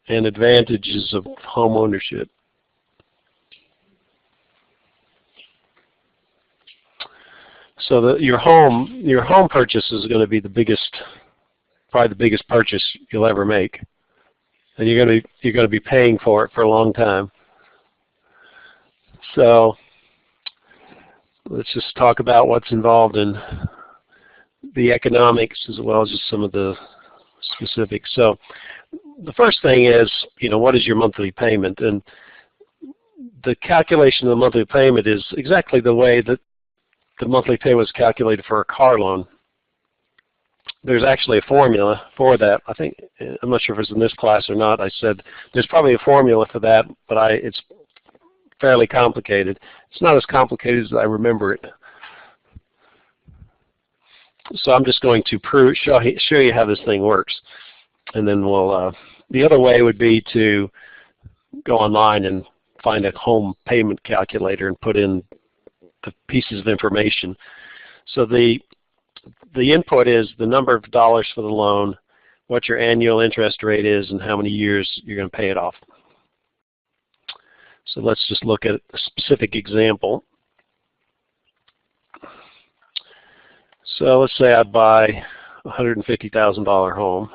and advantages of home ownership. So your home purchase is going to be probably the biggest purchase you'll ever make, and you're going to be paying for it for a long time. So let's just talk about what's involved in the economics as well as just some of the specifics. So the first thing is, what is your monthly payment? And the calculation of the monthly payment is exactly the way that the monthly payment was calculated for a car loan. There's actually a formula for that. I'm not sure if it's in this class or not. I said there's probably a formula for that, but it's fairly complicated. It's not as complicated as I remember it. So I'm just going to show you how this thing works, and then we'll. The other way would be to go online and find a home payment calculator and put in the pieces of information. So the input is the number of dollars for the loan, what your annual interest rate is, and how many years you're going to pay it off. So let's just look at a specific example. So let's say I buy a $150,000 home,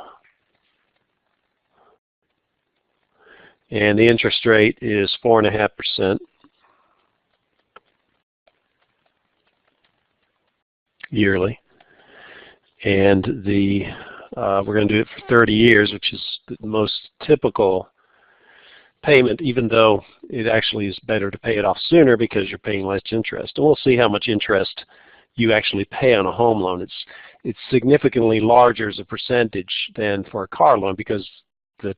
and the interest rate is 4.5% yearly, and we're going to do it for 30 years, which is the most typical payment, even though it actually is better to pay it off sooner because you're paying less interest. And we'll see how much interest you actually pay on a home loan. It's significantly larger as a percentage than for a car loan because the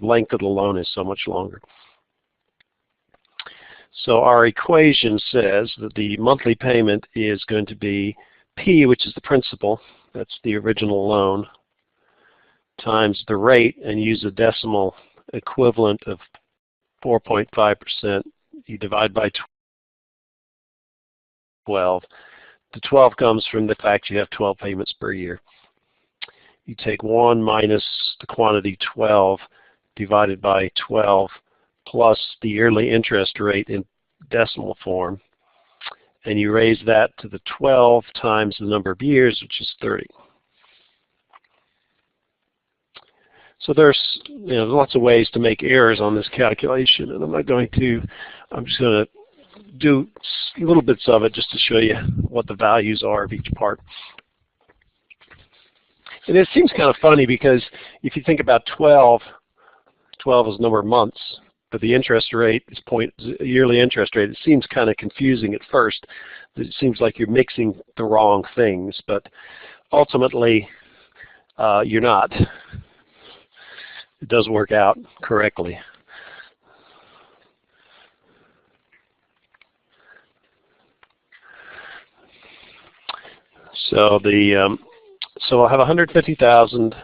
length of the loan is so much longer. So our equation says that the monthly payment is going to be P, which is the principal, that's the original loan, times the rate, and use a decimal equivalent of 4.5%. You divide by 12. The 12 comes from the fact you have 12 payments per year. You take 1 minus the quantity 12 divided by 12 plus the yearly interest rate in decimal form, and you raise that to the 12 times the number of years, which is 30. So there's lots of ways to make errors on this calculation, and I'm just going to do little bits of it just to show you what the values are of each part. And it seems kind of funny because if you think about 12 is the number of months, but the interest rate is yearly interest rate. It seems kind of confusing at first. It seems like you're mixing the wrong things, but ultimately you're not. It does work out correctly. So I'll have 150,000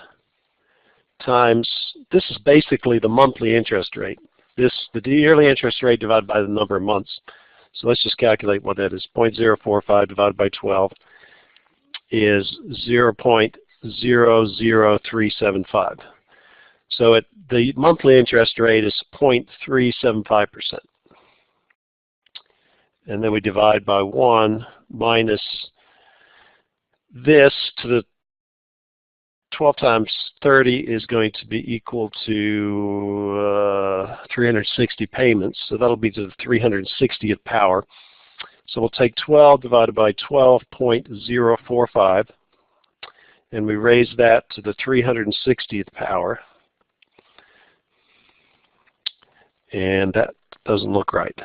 times, this is basically the monthly interest rate. The yearly interest rate divided by the number of months. So let's just calculate what that is. 0.045 divided by 12 is 0.00375. So the monthly interest rate is 0.375%. And then we divide by 1 minus this to the 12 times 30 is going to be equal to 360 payments. So that'll be to the 360th power. So we'll take 12 divided by 12.045, and we raise that to the 360th power. And that doesn't look right.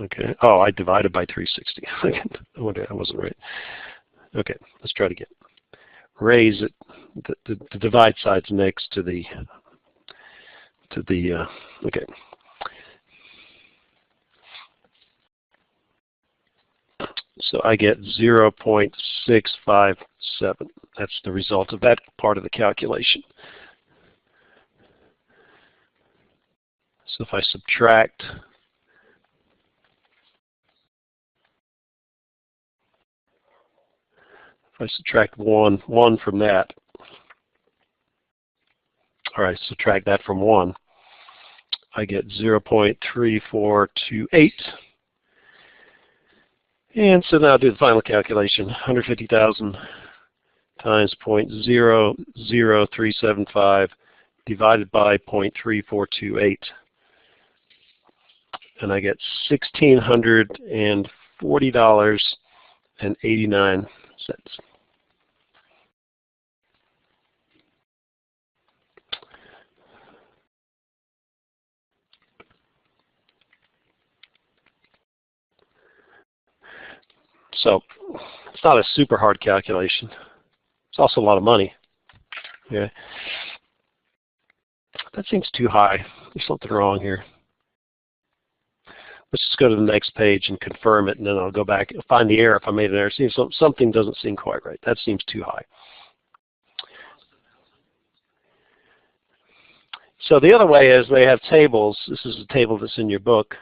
Okay. Oh, I divided by 360. I wonder, I wasn't right. Okay, let's try it again. Raise it. The divide side's next to the. Okay. So I get 0.657. That's the result of that part of the calculation. So if I subtract If I subtract 1 from that, all right, subtract that from 1, I get 0.3428. And so now I'll do the final calculation. 150,000 times 0.00375 divided by 0.3428. And I get $1,640.89. So it's not a super hard calculation. It's also a lot of money. Yeah. That seems too high. There's something wrong here. Let's just go to the next page and confirm it, and then I'll go back and find the error if I made an error. See, something doesn't seem quite right. That seems too high. So the other way is they have tables. This is a table that's in your book.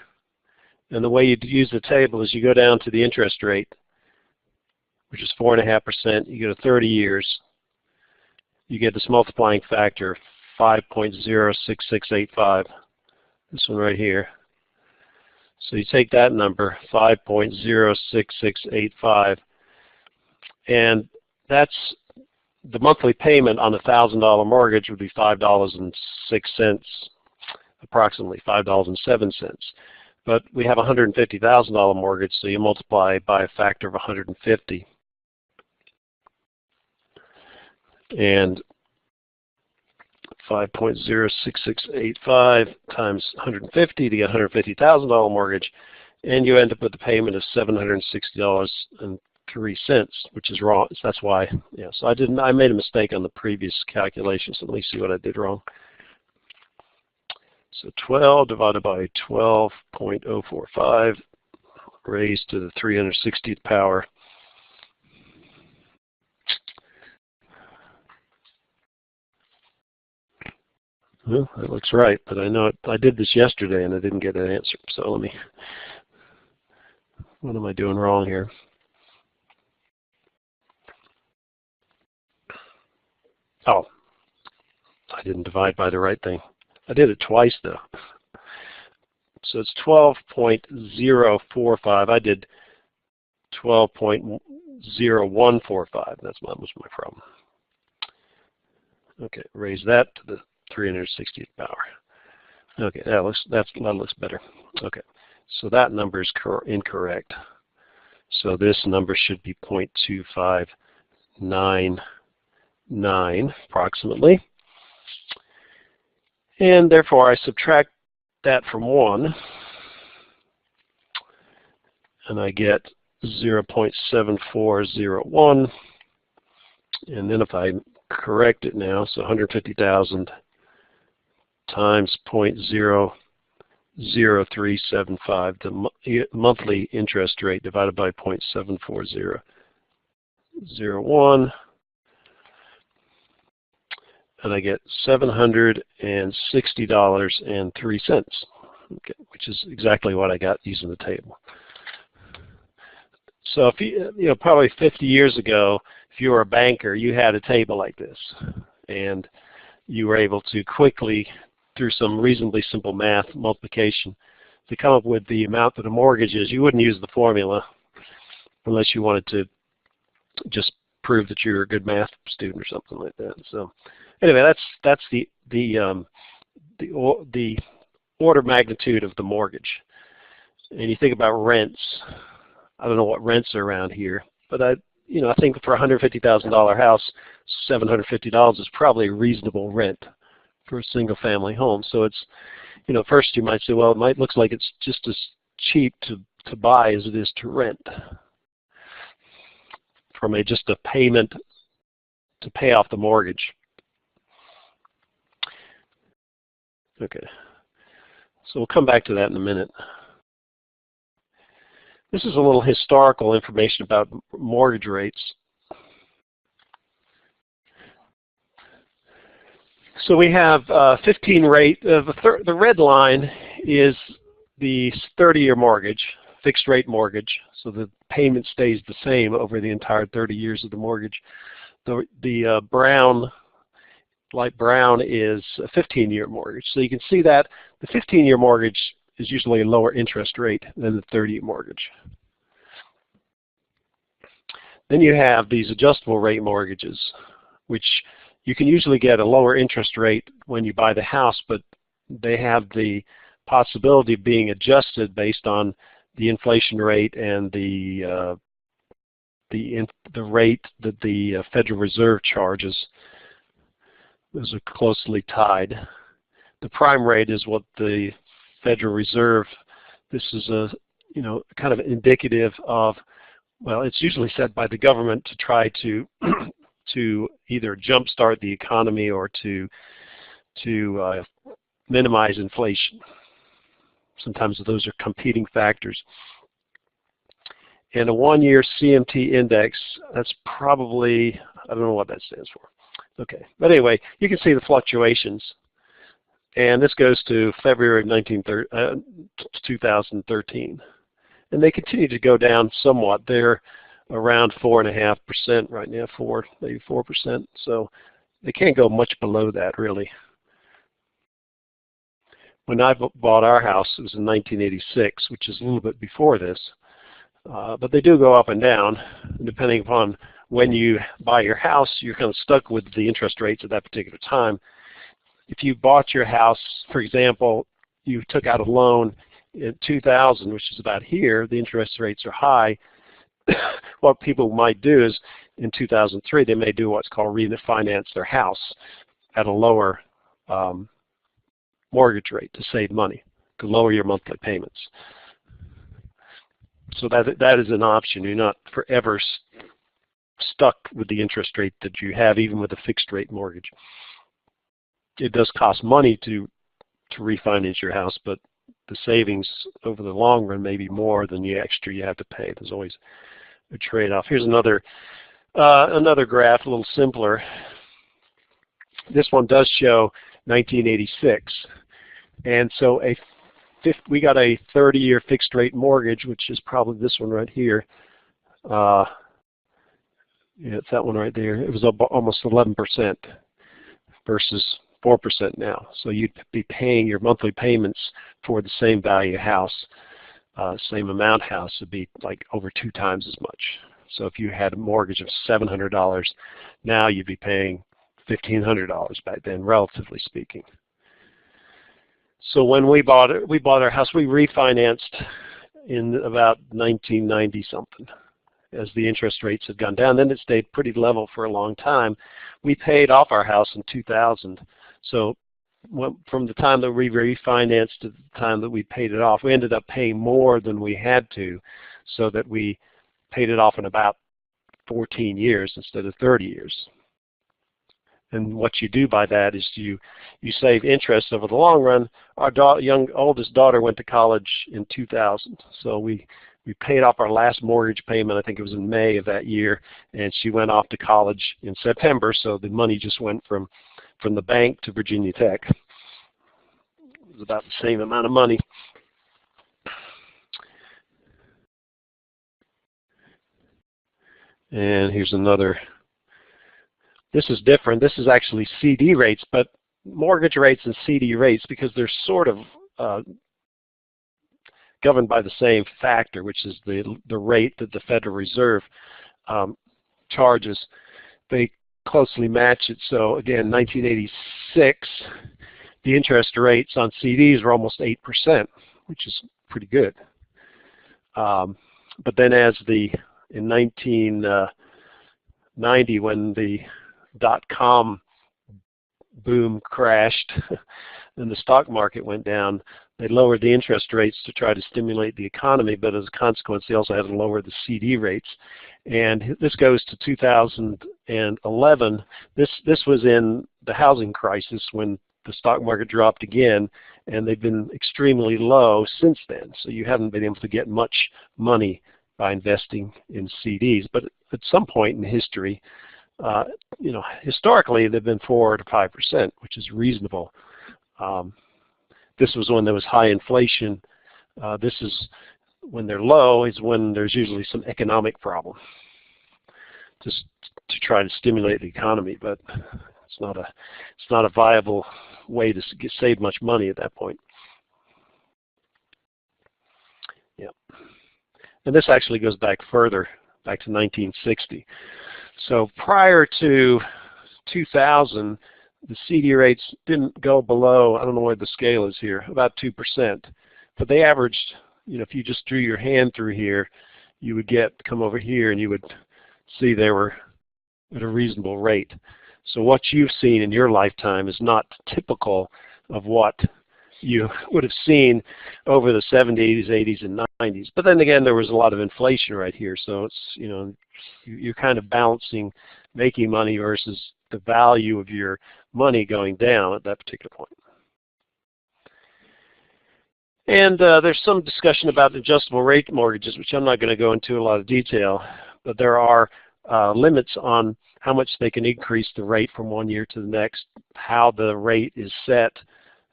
And the way you use the table is you go down to the interest rate, which is 4.5%. You go to 30 years. You get this multiplying factor, 5.06685. This one right here. So you take that number, 5.06685, and that's the monthly payment on a $1,000 mortgage would be $5.06, approximately $5.07. But we have a $150,000 mortgage, so you multiply by a factor of 150. And 5.06685 times 150 to get $150,000 mortgage, and you end up with a payment of $760.03, which is wrong. So that's why, yeah. So I made a mistake on the previous calculation. So let me see what I did wrong. So 12 divided by 12.045 raised to the 360th power. Well, that looks right, but I know I did this yesterday and I didn't get an answer. So what am I doing wrong here? Oh, I didn't divide by the right thing. I did it twice though. So it's 12.045. I did 12.0145. That was my problem. Okay, raise that to the 360th power. Okay, that looks better. Okay, so that number is incorrect. So this number should be 0.2599 approximately. And therefore I subtract that from 1 and I get 0.7401. And then if I correct it now, so 150,000 times 0.00375, the monthly interest rate divided by 0.74001, and I get $760.03, okay, which is exactly what I got using the table. So if you know, probably 50 years ago, if you were a banker, you had a table like this, and you were able to quickly, through some reasonably simple math, multiplication, to come up with the amount that a mortgage is. You wouldn't use the formula unless you wanted to just prove that you're a good math student or something like that. So anyway, that's the order of magnitude of the mortgage. And you think about rents. I don't know what rents are around here, but I think for a $150,000 house, $750 is probably a reasonable rent for a single-family home. So it's, first you might say, well, looks like it's just as cheap to buy as it is to rent, from just a payment to pay off the mortgage. Okay, so we'll come back to that in a minute. This is a little historical information about mortgage rates. So we have 15 rate. The red line is the 30-year mortgage, fixed rate mortgage. So the payment stays the same over the entire 30 years of the mortgage. The light brown is a 15-year mortgage. So you can see that the 15-year mortgage is usually a lower interest rate than the 30-year mortgage. Then you have these adjustable rate mortgages, which you can usually get a lower interest rate when you buy the house, but they have the possibility of being adjusted based on the inflation rate and the rate that the Federal Reserve charges. Those are closely tied. The prime rate is what the Federal Reserve, this is a, kind of indicative of, well, it's usually set by the government to try to to either jumpstart the economy or to minimize inflation. Sometimes those are competing factors. And a one-year CMT index, that's probably, I don't know what that stands for. Okay, but anyway, you can see the fluctuations. And this goes to February of 2013. And they continue to go down somewhat. They're around 4.5% right now, maybe 4%. So they can't go much below that, really. When I bought our house, it was in 1986, which is a little bit before this. But they do go up and down, depending upon when you buy your house. You're kind of stuck with the interest rates at that particular time. If you bought your house, for example, you took out a loan in 2000, which is about here, the interest rates are high. What people might do is, in 2003, they may do what's called refinance their house at a lower mortgage rate to save money, to lower your monthly payments. So that is an option. You're not forever stuck with the interest rate that you have, even with a fixed rate mortgage. It does cost money to refinance your house, but the savings over the long run may be more than the extra you have to pay. There's always a trade-off. Here's another graph, a little simpler. This one does show 1986, and so we got a 30-year fixed-rate mortgage, which is probably this one right here. Yeah, it's that one right there. It was almost 11% versus 4% now. So you'd be paying your monthly payments for the same value house, same amount house would be like over 2 times as much. So if you had a mortgage of $700, now you'd be paying $1,500 back then, relatively speaking. So when we bought our house, we refinanced in about 1990 something. As the interest rates had gone down, then it stayed pretty level for a long time. We paid off our house in 2000. So from the time that we refinanced to the time that we paid it off, we ended up paying more than we had to, so that we paid it off in about 14 years instead of 30 years. And what you do by that is you save interest over the long run. Our oldest daughter went to college in 2000, so we paid off our last mortgage payment, I think it was in May of that year, and she went off to college in September, so the money just went from the bank to Virginia Tech. It was about the same amount of money. And here's another. This is different. This is actually CD rates, but mortgage rates and CD rates, because they're sort of governed by the same factor, which is the rate that the Federal Reserve charges. They closely match it. So again, 1986, the interest rates on CDs were almost 8%, which is pretty good. But then in 1990, when the dot-com boom crashed and the stock market went down, they lowered the interest rates to try to stimulate the economy, but as a consequence, they also had to lower the CD rates. And this goes to 2011. This was in the housing crisis when the stock market dropped again, and they've been extremely low since then. So you haven't been able to get much money by investing in CDs. But at some point in history, historically they've been 4 to 5%, which is reasonable. This was when there was high inflation. This is when they're low is when there's usually some economic problem, just to try to stimulate the economy, but it's not a viable way to save much money at that point. Yeah, and this actually goes back further, back to 1960. So prior to 2000, the CD rates didn't go below, I don't know where the scale is here, about 2%. But they averaged, if you just drew your hand through here, you would come over here and you would see they were at a reasonable rate. So what you've seen in your lifetime is not typical of what you would have seen over the 70s, 80s, and 90s. But then again, there was a lot of inflation right here. So it's, you're kind of balancing making money versus the value of your money going down at that particular point. And there's some discussion about adjustable rate mortgages, which I'm not going to go into a lot of detail, but there are limits on how much they can increase the rate from one year to the next, how the rate is set.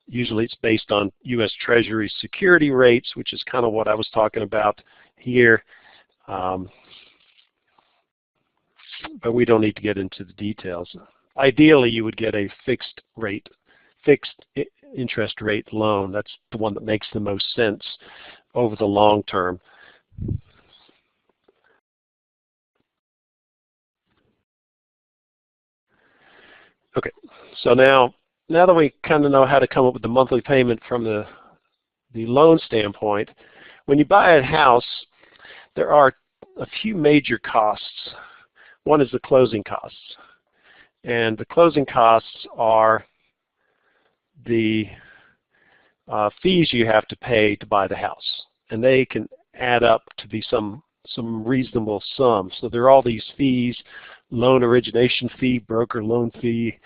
Usually it's based on U.S. Treasury security rates, which is kind of what I was talking about here. But we don't need to get into the details. Ideally, you would get a fixed interest rate loan. That's the one that makes the most sense over the long term. Okay, so now that we kind of know how to come up with the monthly payment from the loan standpoint, when you buy a house, there are a few major costs. One is the closing costs. And the closing costs are the fees you have to pay to buy the house. And they can add up to be some reasonable sum. So there are all these fees: loan origination fee, broker loan fee.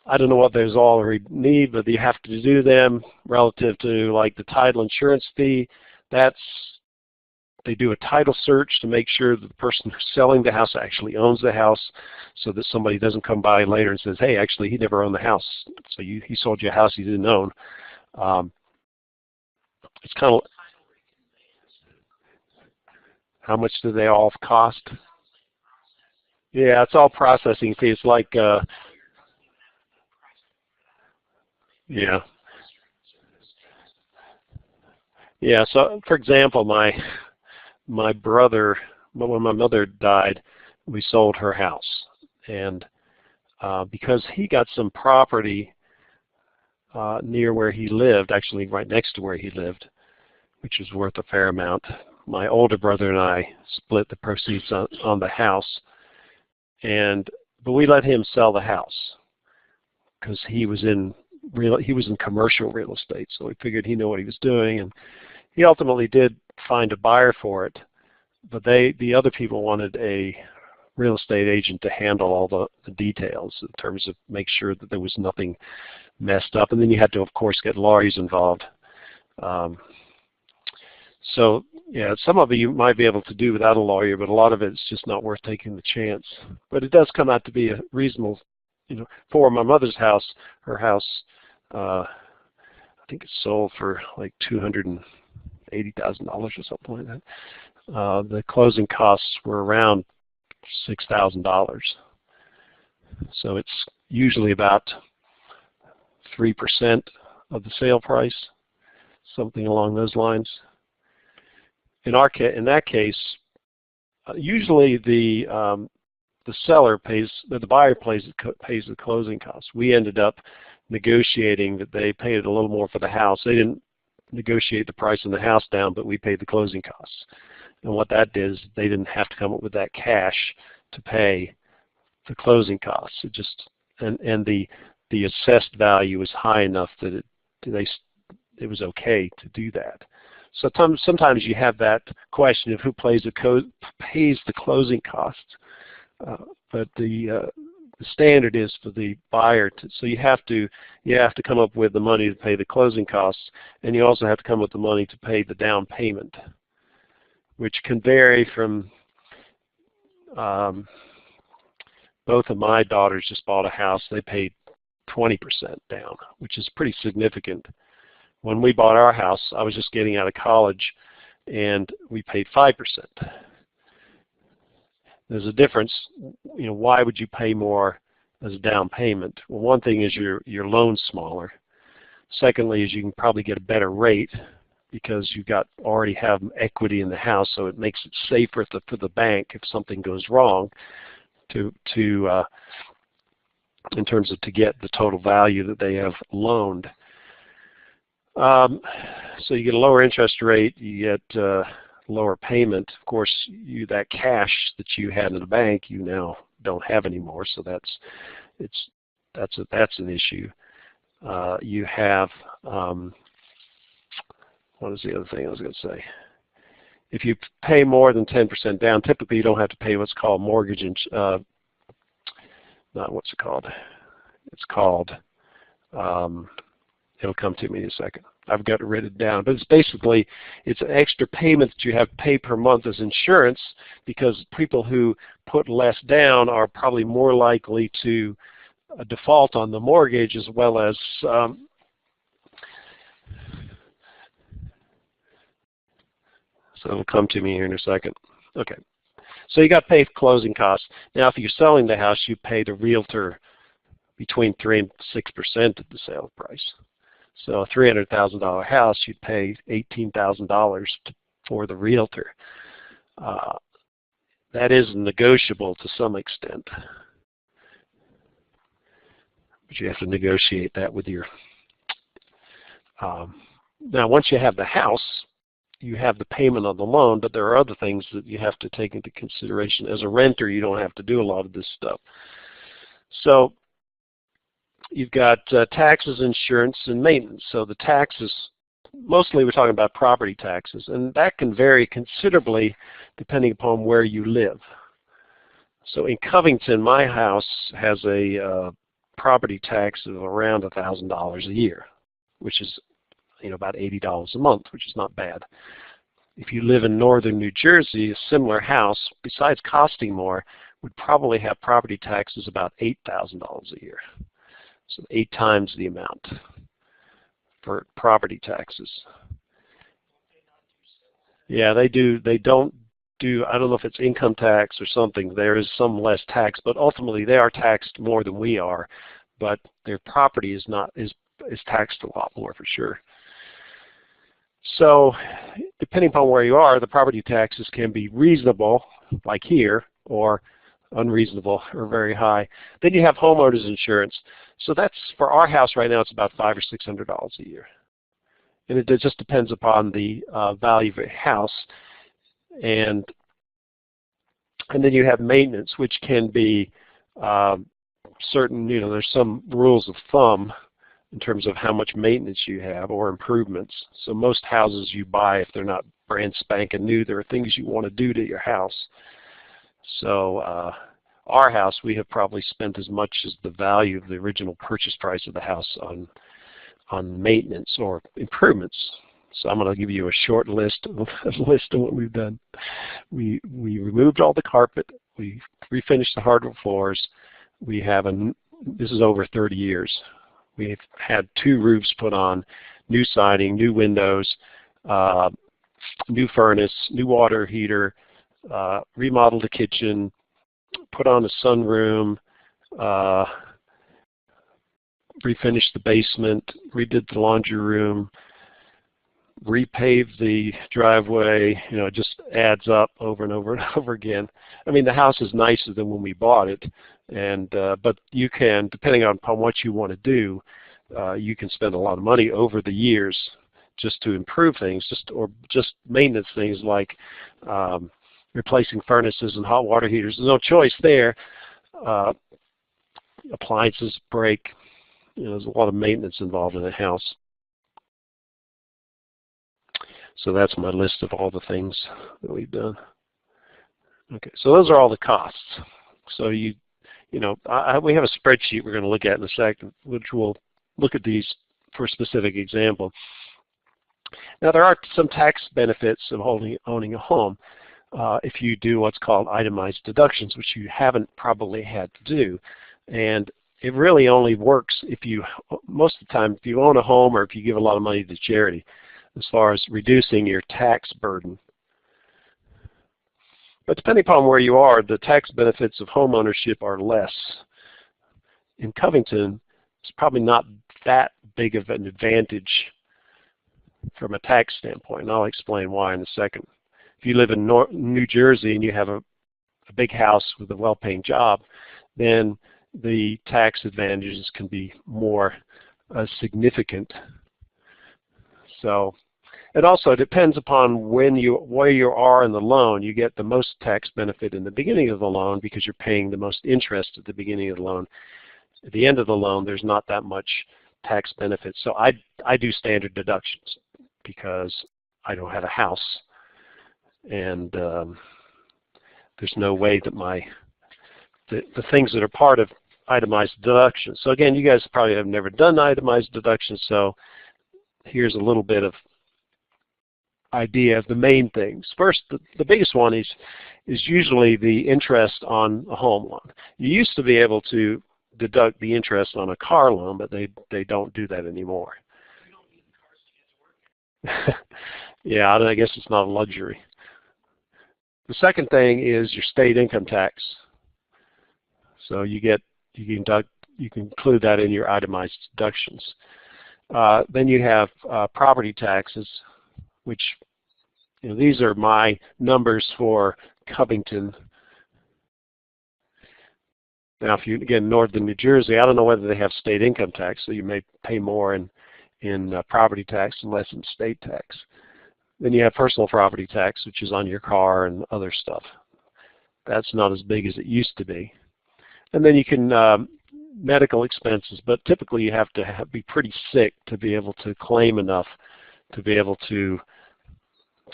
I don't know what those all need, but you have to do them relative to like the title insurance fee. They do a title search to make sure that the person who's selling the house actually owns the house, so that somebody doesn't come by later and says, hey, actually he never owned the house. So he sold you a house he didn't own. It's kind of, how much do they all cost? Yeah, it's all processing fees. Like, yeah. Yeah, so for example, my brother, when my mother died, we sold her house. And because he got some property near where he lived, actually right next to where he lived, which was worth a fair amount, my older brother and I split the proceeds on the house. But we let him sell the house because he was in commercial real estate, so we figured he knew what he was doing, and he ultimately did find a buyer for it. But the other people wanted a real estate agent to handle all the details in terms of make sure that there was nothing messed up, and then you had to, of course, get lawyers involved. So yeah, some of it you might be able to do without a lawyer, but a lot of it's just not worth taking the chance. But it does come out to be a reasonable, for my mother's house, her house, I think it sold for like $280,000 or something like that. The closing costs were around $6,000. So it's usually about 3% of the sale price, something along those lines. In that case, usually the seller pays, the buyer pays the closing costs. We ended up negotiating that they paid a little more for the house. They didn't negotiate the price on the house down, but we paid the closing costs. And what that did is they didn't have to come up with that cash to pay the closing costs. It just and the assessed value was high enough that it was okay to do that. So sometimes you have that question of who pays the closing costs, but the standard is for the buyer so you have to come up with the money to pay the closing costs, and you also have to come up with the money to pay the down payment, which can vary from both of my daughters just bought a house. They paid 20% down, which is pretty significant. When we bought our house, I was just getting out of college. and we paid 5%. There's a difference. Why would you pay more as a down payment? Well, one thing is your loan's smaller. Secondly is you can probably get a better rate because you already have equity in the house, so it makes it safer for the bank if something goes wrong in terms of to get the total value that they have loaned. So you get a lower interest rate, you get lower payment. Of course, that cash that you had in the bank, you now don't have anymore. So that's an issue. You have what is the other thing I was going to say? If you pay more than 10% down, typically you don't have to pay what's called mortgage. Not what's it called? It's called. It'll come to me in a second. I've got it written down, but it's an extra payment that you have to pay per month as insurance, because people who put less down are probably more likely to default on the mortgage, as well as so it'll come to me here in a second. Okay, so you got to pay for closing costs. Now, if you're selling the house, you pay the realtor between 3 and 6% of the sale price. So a $300,000 house, you'd pay $18,000 for the realtor. That is negotiable to some extent, but you have to negotiate that with your. Now, once you have the house, you have the payment on the loan, but there are other things that you have to take into consideration. As a renter, you don't have to do a lot of this stuff. So you've got taxes, insurance, and maintenance. So the taxes, mostly we're talking about property taxes, and that can vary considerably depending upon where you live. So in Covington, my house has a property tax of around $1,000 a year, which is about $80 a month, which is not bad. If you live in northern New Jersey, a similar house, besides costing more, would probably have property taxes about $8,000 a year. So 8 times the amount for property taxes. Yeah, they do. They don't do, I don't know if it's income tax or something. There is some less tax, but ultimately they are taxed more than we are. But their property is taxed a lot more for sure. So depending upon where you are, the property taxes can be reasonable, like here, or unreasonable or very high. Then you have homeowners insurance. So that's, for our house right now, it's about $500 or $600 a year. And it just depends upon the value of your house. And then you have maintenance, which can be certain, there's some rules of thumb in terms of how much maintenance you have or improvements. So most houses you buy, if they're not brand spanking new, there are things you want to do to your house. So our house, we have probably spent as much as the value of the original purchase price of the house on maintenance or improvements. So I'm going to give you a short list of what we've done. We removed all the carpet. We refinished the hardwood floors. We have this is over 30 years. We've had 2 roofs put on, new siding, new windows, new furnace, new water heater, remodeled the kitchen, put on a sunroom, refinished the basement, redid the laundry room, repaved the driveway. It just adds up over and over and over again. I mean, the house is nicer than when we bought it, and but you can, depending upon what you want to do, you can spend a lot of money over the years just to improve things, or just maintenance things like replacing furnaces and hot water heaters. There's no choice there. Appliances break. There's a lot of maintenance involved in a house. So that's my list of all the things that we've done. Okay, so those are all the costs. So we have a spreadsheet we're going to look at in a second, which will look at these for a specific example. Now, there are some tax benefits of owning a home if you do what's called itemized deductions, which you haven't probably had to do. And it really only works if most of the time, if you own a home or if you give a lot of money to charity. as far as reducing your tax burden. But depending upon where you are, the tax benefits of home ownership are less. In Covington, it's probably not that big of an advantage from a tax standpoint, and I'll explain why in a second. If you live in New Jersey and you have a big house with a well-paying job, then the tax advantages can be more significant. So it also depends upon where you are in the loan. You get the most tax benefit in the beginning of the loan because you're paying the most interest at the beginning of the loan. At the end of the loan, there's not that much tax benefit. So I do standard deductions because I don't have a house, and there's no way that the things that are part of itemized deductions. So again, you guys probably have never done itemized deductions, so here's a little bit of idea of the main things. First, the biggest one is usually the interest on a home loan. You used to be able to deduct the interest on a car loan, but they don't do that anymore. Yeah, I guess it's not a luxury. The second thing is your state income tax. So you can include that in your itemized deductions. Then you have property taxes, which these are my numbers for Covington. Now, if you again northern New Jersey, I don't know whether they have state income tax, so you may pay more in property tax and less in state tax. Then you have personal property tax, which is on your car and other stuff. That's not as big as it used to be. And then you can medical expenses, but typically you have to be pretty sick to be able to claim enough to be able to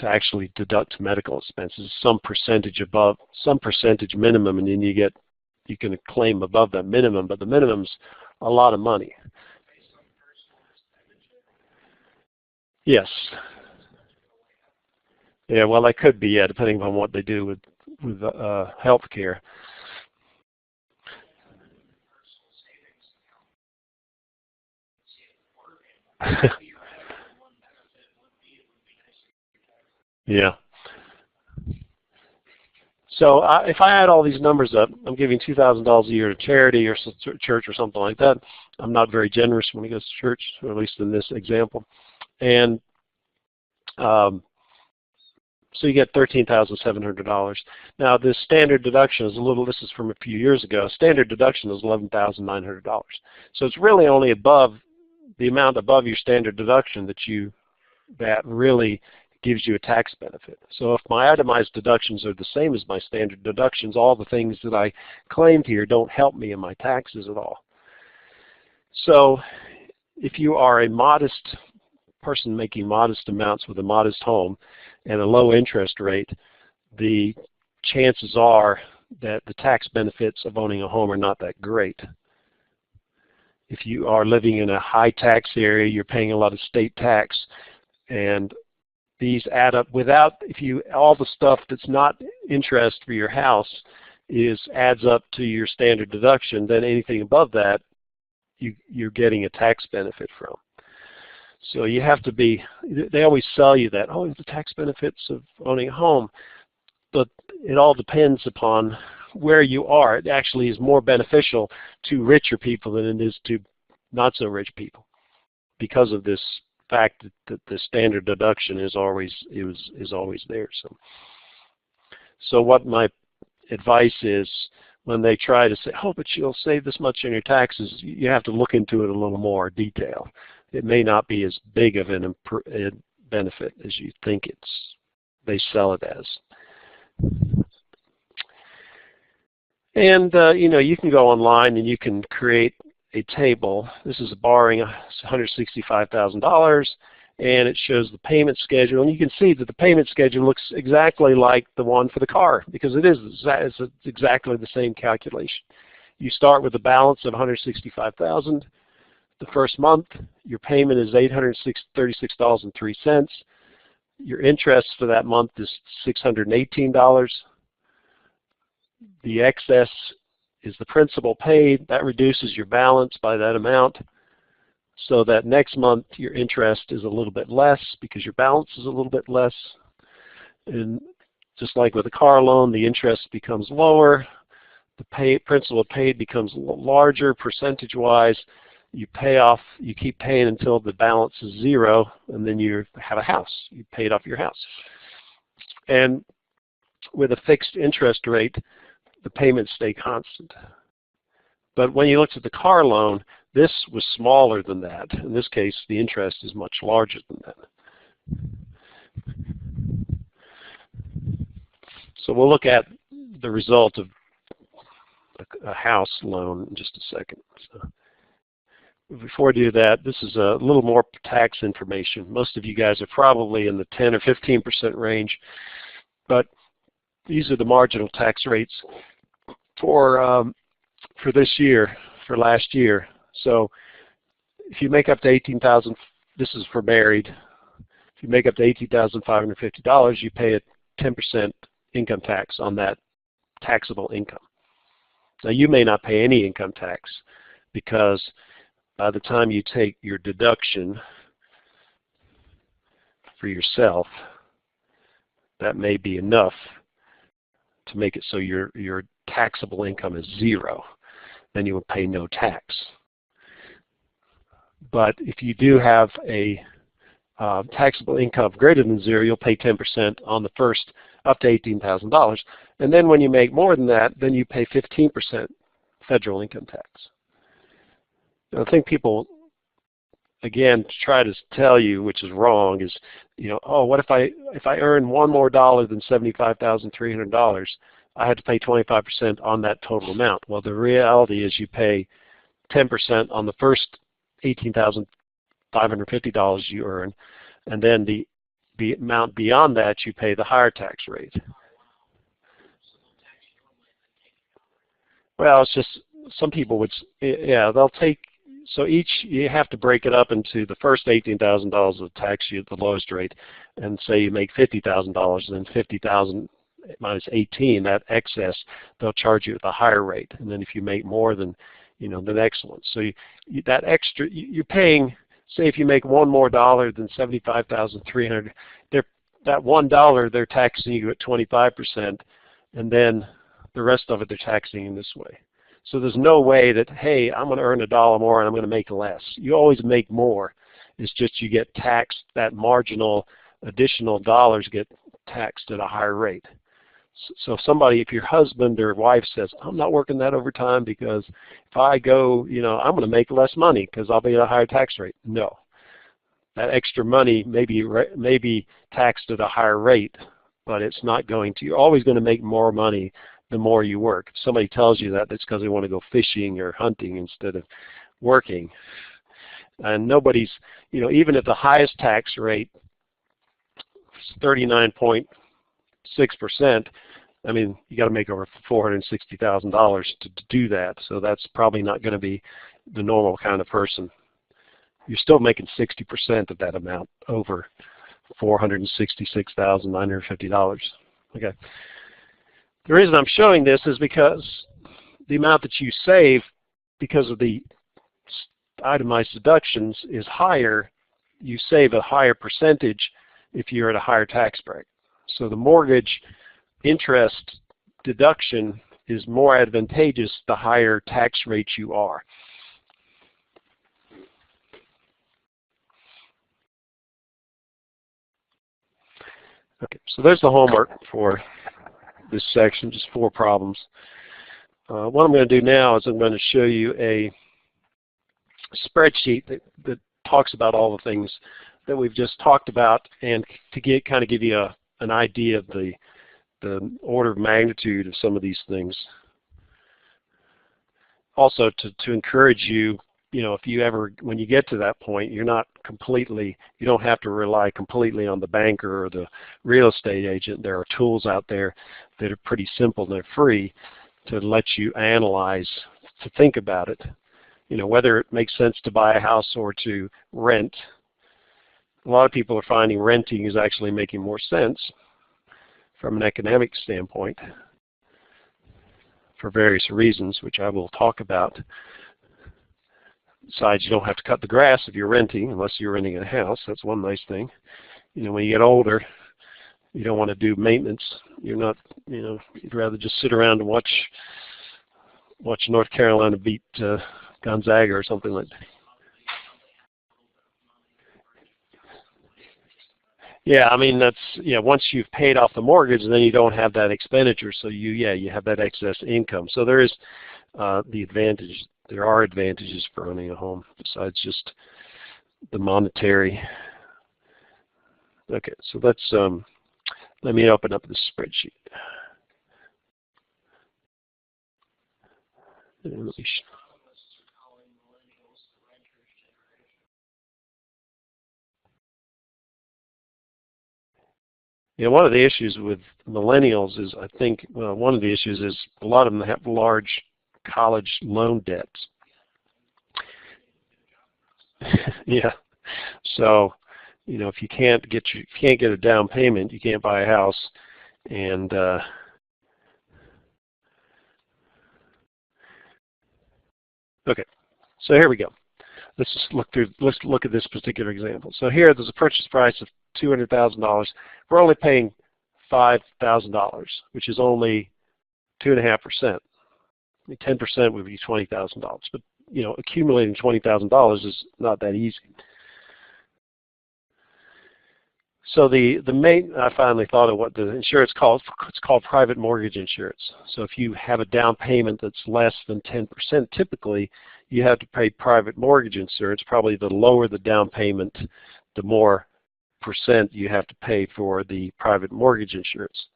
actually deduct medical expenses. Some percentage minimum, and then you can claim above that minimum, but the minimum's a lot of money. Yes. Yeah, well, that could be, yeah, depending on what they do with health care. Yeah. So if I add all these numbers up, I'm giving $2,000 a year to charity or church or something like that. I'm not very generous when he goes to church, or at least in this example. And so you get $13,700. Now this standard deduction is this is from a few years ago, standard deduction is $11,900. So it's really only above the amount above your standard deduction that really gives you a tax benefit. So if my itemized deductions are the same as my standard deductions, all the things that I claimed here don't help me in my taxes at all. So if you are a modest person making modest amounts with a modest home and a low interest rate, the chances are that the tax benefits of owning a home are not that great. If you are living in a high tax area, you're paying a lot of state tax, and these add up all the stuff that's not interest for your house adds up to your standard deduction, then anything above that you're getting a tax benefit from. So you have to they always sell you that, oh, the tax benefits of owning a home, but it all depends upon where you are. It actually is more beneficial to richer people than it is to not so rich people because of this fact that the standard deduction is always there. So what my advice is, when they try to say, oh, but you'll save this much on your taxes, you have to look into it a little more detail. It may not be as big of a benefit as you think they sell it as. And you can go online and you can create a table. This is borrowing $165,000, and it shows the payment schedule. And you can see that the payment schedule looks exactly like the one for the car, because it's exactly the same calculation. You start with a balance of $165,000. The first month, your payment is $836.03. Your interest for that month is $618. The excess is the principal paid. That reduces your balance by that amount. so that next month your interest is a little bit less because your balance is a little bit less. And just like with a car loan, the interest becomes lower, the principal paid becomes larger percentage-wise. You pay off, you keep paying until the balance is zero, and then you have a house. You paid off your house. And with a fixed interest rate, the payments stay constant. But when you looked at the car loan, this was smaller than that. In this case, the interest is much larger than that. So we'll look at the result of a house loan in just a second. So before I do that, this is a little more tax information. Most of you guys are probably in the 10 or 15% range, but these are the marginal tax rates for this year, for last year. So if you make up to $18,000, this is for married. If you make up to $18,550, you pay a 10% income tax on that taxable income. Now you may not pay any income tax because by the time you take your deduction for yourself, that may be enough to make it so your taxable income is zero. Then you will pay no tax. But if you do have a taxable income greater than zero, you'll pay 10% on the first up to $18,000. And then when you make more than that, then you pay 15% federal income tax. I think people, again, try to tell you, which is wrong, is, you know, oh, what if I earn one more dollar than $75,300, I had to pay 25% on that total amount. Well, the reality is you pay 10% on the first $18,550 you earn, and then the amount beyond that you pay the higher tax rate. Well, it's just some people would, yeah, they'll take, so each, you have to break it up into the first $18,000 of tax you at the lowest rate, and say you make $50,000, then 50,000 minus 18, that excess, they'll charge you at the higher rate. And then if you make more than, you know, the next one. So that extra, you're paying, say if you make one more dollar than $75,300, that $1 they're taxing you at 25%, and then the rest of it they're taxing you this way. So there's no way that, hey, I'm going to earn $1 more and I'm going to make less. You always make more. It's just you get taxed, that marginal additional dollars get taxed at a higher rate. So if your husband or wife says, I'm not working that overtime because if I go, you know, I'm going to make less money because I'll be at a higher tax rate. No. That extra money may be taxed at a higher rate, but it's not going to. You're always going to make more money the more you work. If somebody tells you that, it's because they want to go fishing or hunting instead of working. And nobody's, you know, even at the highest tax rate, 39.6%, I mean, you got to make over $460,000 to do that. So that's probably not going to be the normal kind of person. You're still making 60% of that amount, over $466,950. Okay. The reason I'm showing this is because the amount that you save because of the itemized deductions is higher. You save a higher percentage if you're at a higher tax bracket. So the mortgage interest deduction is more advantageous the higher tax rate you are. Okay, so there's the homework for this section, just 4 problems. What I'm going to do now is I'm going to show you a spreadsheet that talks about all the things that we've just talked about, and to kind of give you an idea of the order of magnitude of some of these things. Also to encourage you, you know, if you ever, when you get to that point, you don't have to rely completely on the banker or the real estate agent. There are tools out there that are pretty simple and they're free to let you analyze, to think about it. You know, whether it makes sense to buy a house or to rent. A lot of people are finding renting is actually making more sense from an economic standpoint for various reasons, which I will talk about. Besides, you don't have to cut the grass if you're renting, unless you're renting a house. That's one nice thing. You know, when you get older, you don't want to do maintenance. You're not, you know, you'd rather just sit around and watch North Carolina beat Gonzaga or something like that. Yeah, I mean that's, yeah. Once you've paid off the mortgage, then you don't have that expenditure. So you have that excess income. So there is the advantage. There are advantages for owning a home besides just the monetary. Okay, so let me open up this spreadsheet. And let me you know, one of the issues with millennials is, I think, well, one of the issues is a lot of them have large college loan debts. Yeah. So, you know, if you can't get a down payment, you can't buy a house, and okay. So here we go. Let's look at this particular example. So here, there's a purchase price of $200,000. We're only paying $5,000, which is only 2.5%. 10% would be $20,000. But you know, accumulating $20,000 is not that easy. So I finally thought of what the insurance calls. It's called private mortgage insurance. So if you have a down payment that's less than 10%, typically you have to pay private mortgage insurance. Probably the lower the down payment, the more percent you have to pay for the private mortgage insurance,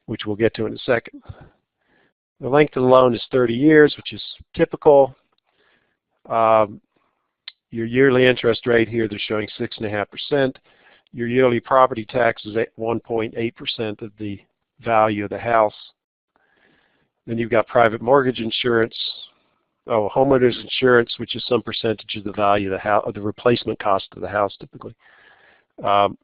which we'll get to in a second. The length of the loan is 30 years, which is typical. Your yearly interest rate here, they're showing 6.5%. Your yearly property tax is at 1.8% of the value of the house. Then you've got private mortgage insurance, homeowners insurance, which is some percentage of the value of the house, of the replacement cost of the house, typically. Then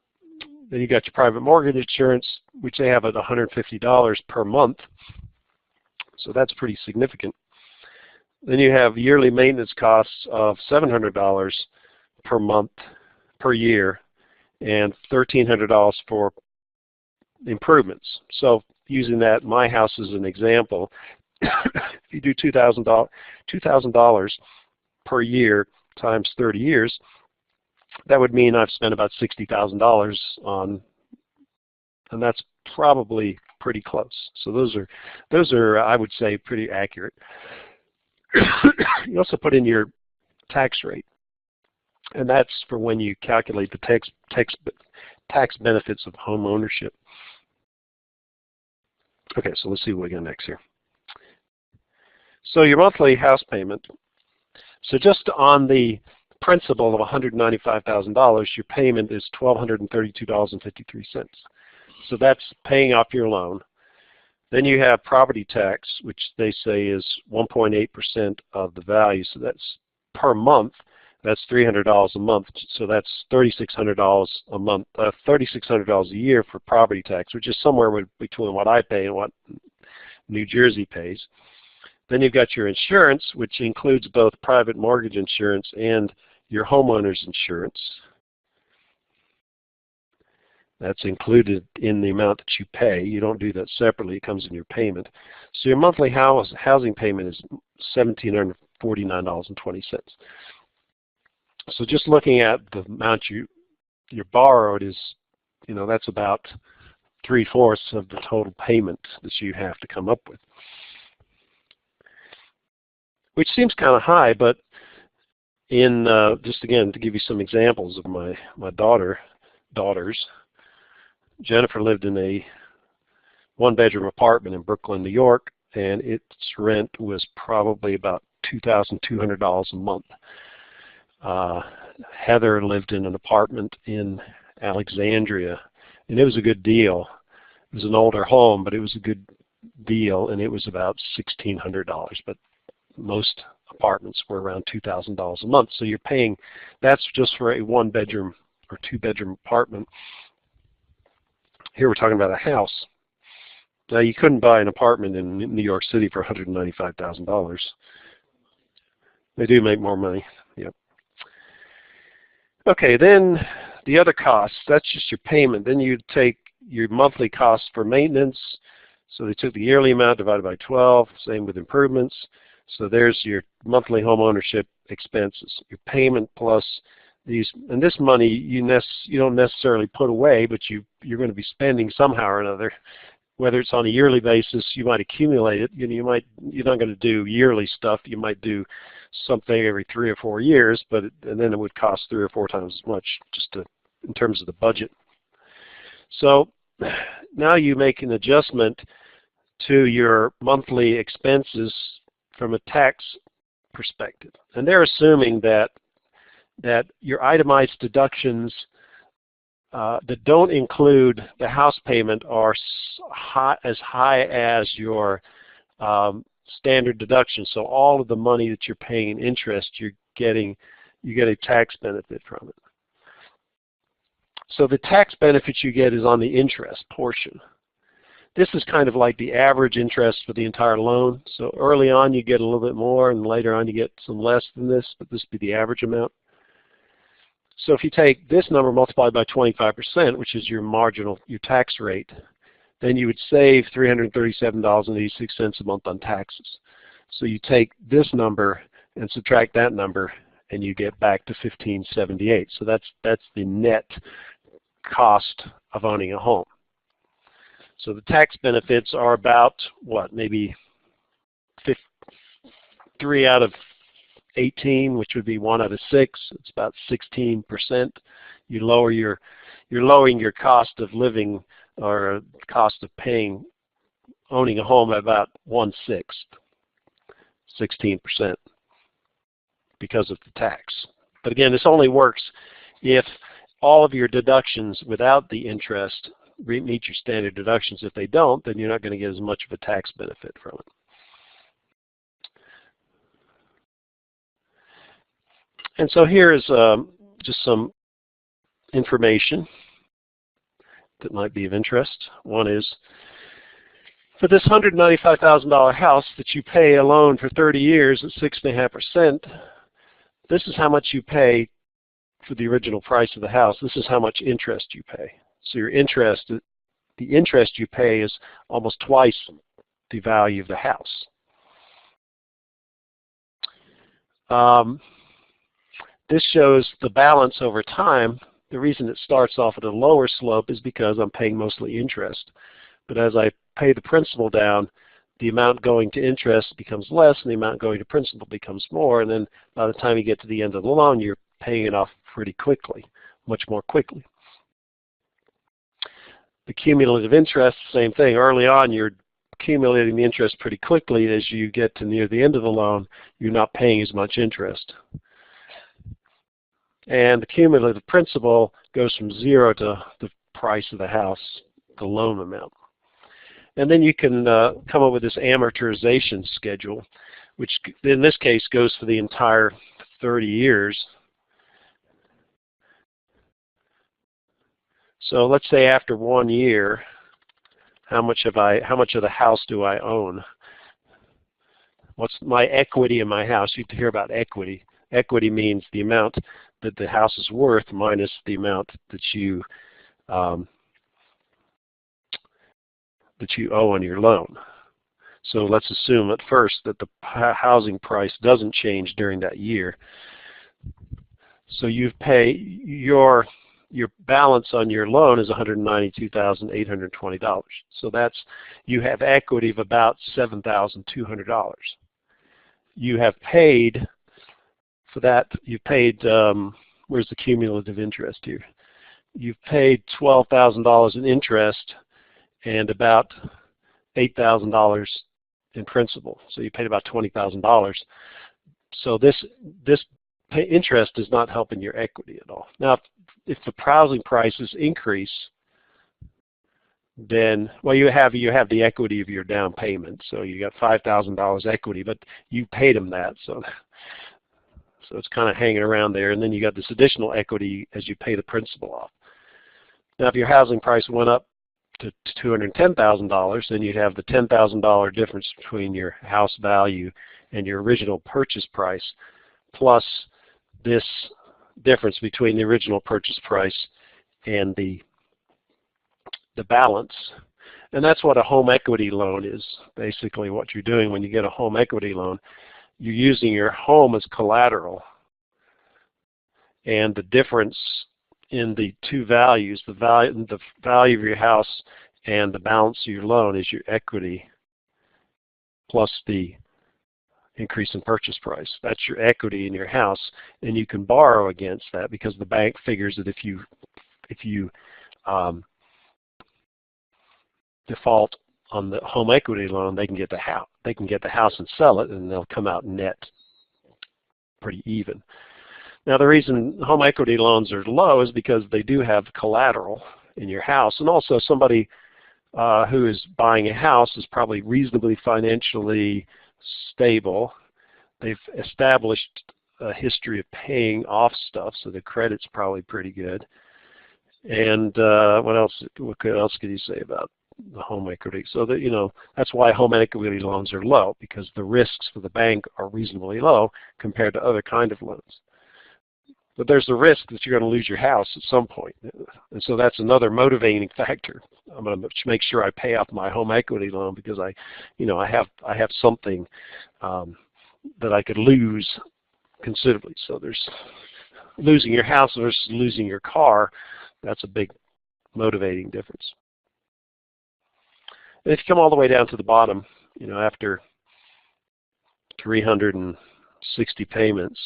you got your private mortgage insurance, which they have at $150 per month. So that's pretty significant. Then you have yearly maintenance costs of $700 per month, per year, and $1,300 for improvements. So using that, my house as an example, if you do $2,000 per year times 30 years, that would mean I've spent about $60,000 on, and that's probably pretty close. So those are I would say pretty accurate. You also put in your tax rate, and that's for when you calculate the tax benefits of home ownership. Okay, so let's see what we got next here. So your monthly house payment. So just on the principal of $195,000, your payment is $1,232.53. So that's paying off your loan. Then you have property tax, which they say is 1.8% of the value. So that's per month. That's $300 a month. So that's $3,600 a month, $3,600 a year for property tax, which is somewhere between what I pay and what New Jersey pays. Then you've got your insurance, which includes both private mortgage insurance and your homeowner's insurance. That's included in the amount that you pay. You don't do that separately. It comes in your payment. So your monthly housing payment is $1,749.20. So just looking at the amount you borrowed is, you know, that's about 3/4 of the total payment that you have to come up with, which seems kind of high. But in just again to give you some examples of my daughters. Jennifer lived in a one-bedroom apartment in Brooklyn, New York, and its rent was probably about $2,200 a month. Heather lived in an apartment in Alexandria, and it was a good deal. It was an older home, but it was a good deal, and it was about $1,600. But most apartments were around $2,000 a month. So you're paying, that's just for a one-bedroom or two-bedroom apartment. Here we're talking about a house. Now you couldn't buy an apartment in New York City for $195,000. They do make more money. Yep. Okay, then the other costs, that's just your payment. Then you take your monthly costs for maintenance. So they took the yearly amount divided by 12, same with improvements. So there's your monthly home ownership expenses, your payment plus these, and this money you don't necessarily put away, but you're going to be spending somehow or another. Whether it's on a yearly basis, you might accumulate it. You're not going to do yearly stuff. You might do something every 3 or 4 years, and then it would cost 3 or 4 times as much in terms of the budget. So now you make an adjustment to your monthly expenses from a tax perspective, and they're assuming that your itemized deductions that don't include the house payment are as high as your standard deduction. So all of the money that you're paying in interest, you get a tax benefit from it. So the tax benefit you get is on the interest portion. This is kind of like the average interest for the entire loan. So early on you get a little bit more, and later on you get some less than this, but this would be the average amount. So if you take this number multiplied by 25%, which is your tax rate, then you would save $337.86 a month on taxes. So you take this number and subtract that number, and you get back to $1,578. So that's the net cost of owning a home. So the tax benefits are about what, maybe 3 out of 18, which would be 1 out of 6. It's about 16%. You're lowering your cost of living or cost of owning a home at about 1/6, 16%, because of the tax. But again, this only works if all of your deductions without the interest meet your standard deductions. If they don't, then you're not going to get as much of a tax benefit from it. And so here is just some information that might be of interest. One is, for this $195,000 house that you pay a loan for 30 years at 6.5%, this is how much you pay for the original price of the house. This is how much interest you pay. So your interest, the interest you pay is almost twice the value of the house. This shows the balance over time. The reason it starts off at a lower slope is because I'm paying mostly interest. But as I pay the principal down, the amount going to interest becomes less and the amount going to principal becomes more, and then by the time you get to the end of the loan, you're paying it off pretty quickly, much more quickly. The cumulative interest, same thing. Early on, you're accumulating the interest pretty quickly. As you get to near the end of the loan, you're not paying as much interest. And the cumulative principal goes from 0 to the price of the house, the loan amount. And then you can come up with this amortization schedule, which in this case goes for the entire 30 years. So let's say after 1 year, how much of the house do I own? What's my equity in my house? You hear about equity. Equity means the amount that the house is worth minus the amount that you owe on your loan. So let's assume at first that the housing price doesn't change during that year. So your balance on your loan is $192,820. So you have equity of about $7,200. You have paid for that. You've paid. Where's the cumulative interest here? You've paid $12,000 in interest and about $8,000 in principal. So you paid about $20,000. So this interest is not helping your equity at all. Now, if the housing prices increase, then you have the equity of your down payment. So you got $5,000 equity, but you paid them that. So it's kind of hanging around there, and then you got this additional equity as you pay the principal off. Now, if your housing price went up to $210,000, then you'd have the $10,000 difference between your house value and your original purchase price. plus this difference between the original purchase price and the balance. And that's what a home equity loan is. Basically what you're doing when you get a home equity loan, you're using your home as collateral. And the difference in the two values, the value of your house and the balance of your loan, is your equity plus the increase in purchase price. That's your equity in your house, and you can borrow against that because the bank figures that if you default on the home equity loan, they can get the house. They can get the house and sell it, and they'll come out net pretty even. Now, the reason home equity loans are low is because they do have collateral in your house, and also somebody who is buying a house is probably reasonably financially stable. They've established a history of paying off stuff, so the credit's probably pretty good. And what else could you say about the home equity? So that that's why home equity loans are low, because the risks for the bank are reasonably low compared to other kind of loans. But there's the risk that you're going to lose your house at some point, and so that's another motivating factor. I'm going to make sure I pay off my home equity loan because I have something that I could lose considerably. So there's losing your house versus losing your car. That's a big motivating difference. And if you come all the way down to the bottom, after 360 payments,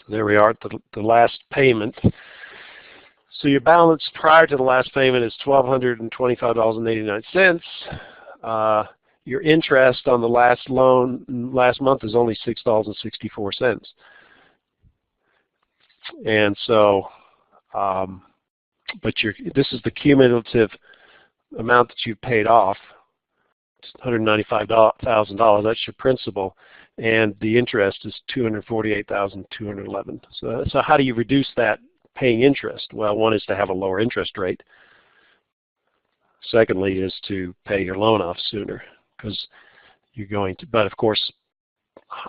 there we are at the last payment. So your balance prior to the last payment is $1,225.89. Your interest on the last loan last month is only $6.64. And so, this is the cumulative amount that you've paid off. It's $195,000. That's your principal. And the interest is $248,211. So how do you reduce that paying interest? Well, one is to have a lower interest rate. Secondly is to pay your loan off sooner, because you're going to, but of course,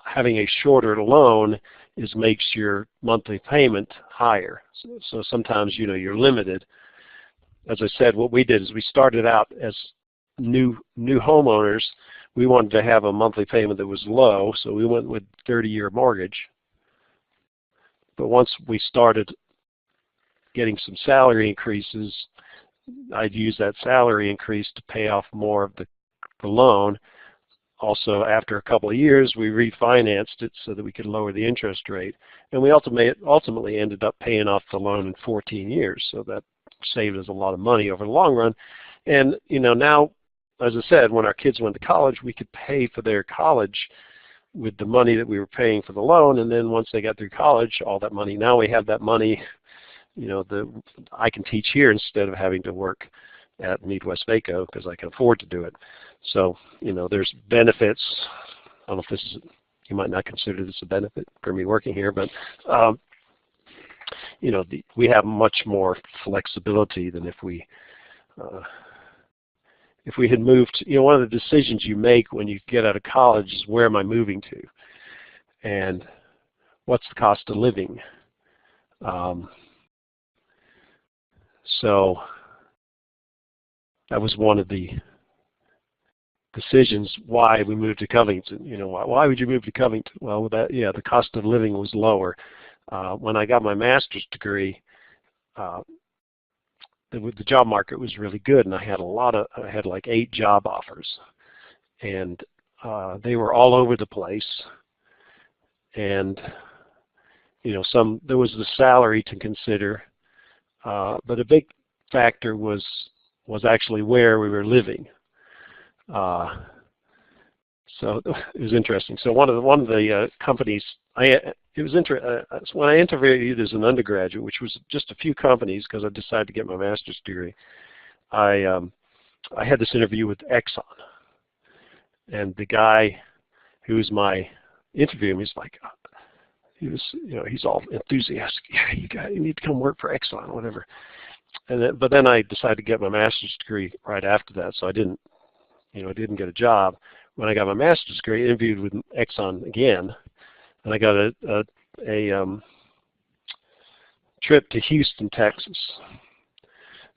having a shorter loan makes your monthly payment higher. So sometimes, you're limited. As I said, what we did is we started out as new homeowners. We wanted to have a monthly payment that was low, so we went with 30-year mortgage. But once we started getting some salary increases, I'd use that salary increase to pay off more of the loan. Also, after a couple of years, we refinanced it so that we could lower the interest rate. And we ultimately ended up paying off the loan in 14 years, so that saved us a lot of money over the long run. And now, as I said, when our kids went to college, we could pay for their college with the money that we were paying for the loan, and then once they got through college, all that money, now we have that money, I can teach here instead of having to work at Midwest-Vaco because I can afford to do it. So, there's benefits. I don't know if you might not consider this a benefit for me working here, but we have much more flexibility than if we had moved. One of the decisions you make when you get out of college is, where am I moving to, and what's the cost of living. So that was one of the decisions why we moved to Covington. Why would you move to Covington? Well, the cost of living was lower. When I got my master's degree, the job market was really good, and I had like 8 job offers, and they were all over the place. And there was the salary to consider, but a big factor was actually where we were living. So it was interesting. So one of the companies, when I interviewed as an undergraduate, which was just a few companies because I decided to get my master's degree, I had this interview with Exxon, and the guy who was my interview, he's all enthusiastic. Yeah, you need to come work for Exxon, whatever. But then I decided to get my master's degree right after that, so I didn't I didn't get a job. When I got my master's degree, I interviewed with Exxon again, and I got a trip to Houston, Texas.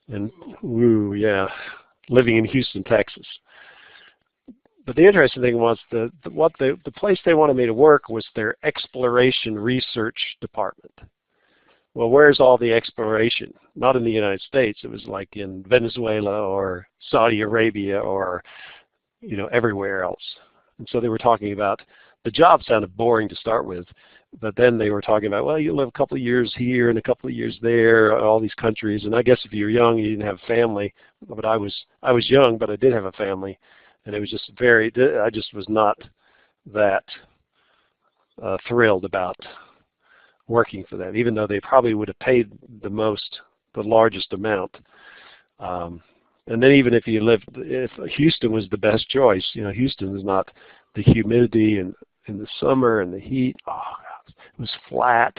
And woo, yeah, living in Houston, Texas. But the interesting thing was the place they wanted me to work was their exploration research department. Well, where's all the exploration? Not in the United States. It was like in Venezuela or Saudi Arabia or everywhere else. And so they were talking about, the job sounded boring to start with, but then they were talking about, well, you live a couple of years here and a couple of years there, all these countries. And I guess if you're young, you didn't have a family. But I was young, but I did have a family. And it was just I just was not that thrilled about working for them, even though they probably would have paid the largest amount. And then even if Houston was the best choice, Houston is not the humidity and in the summer and the heat. Oh, God, it was flat.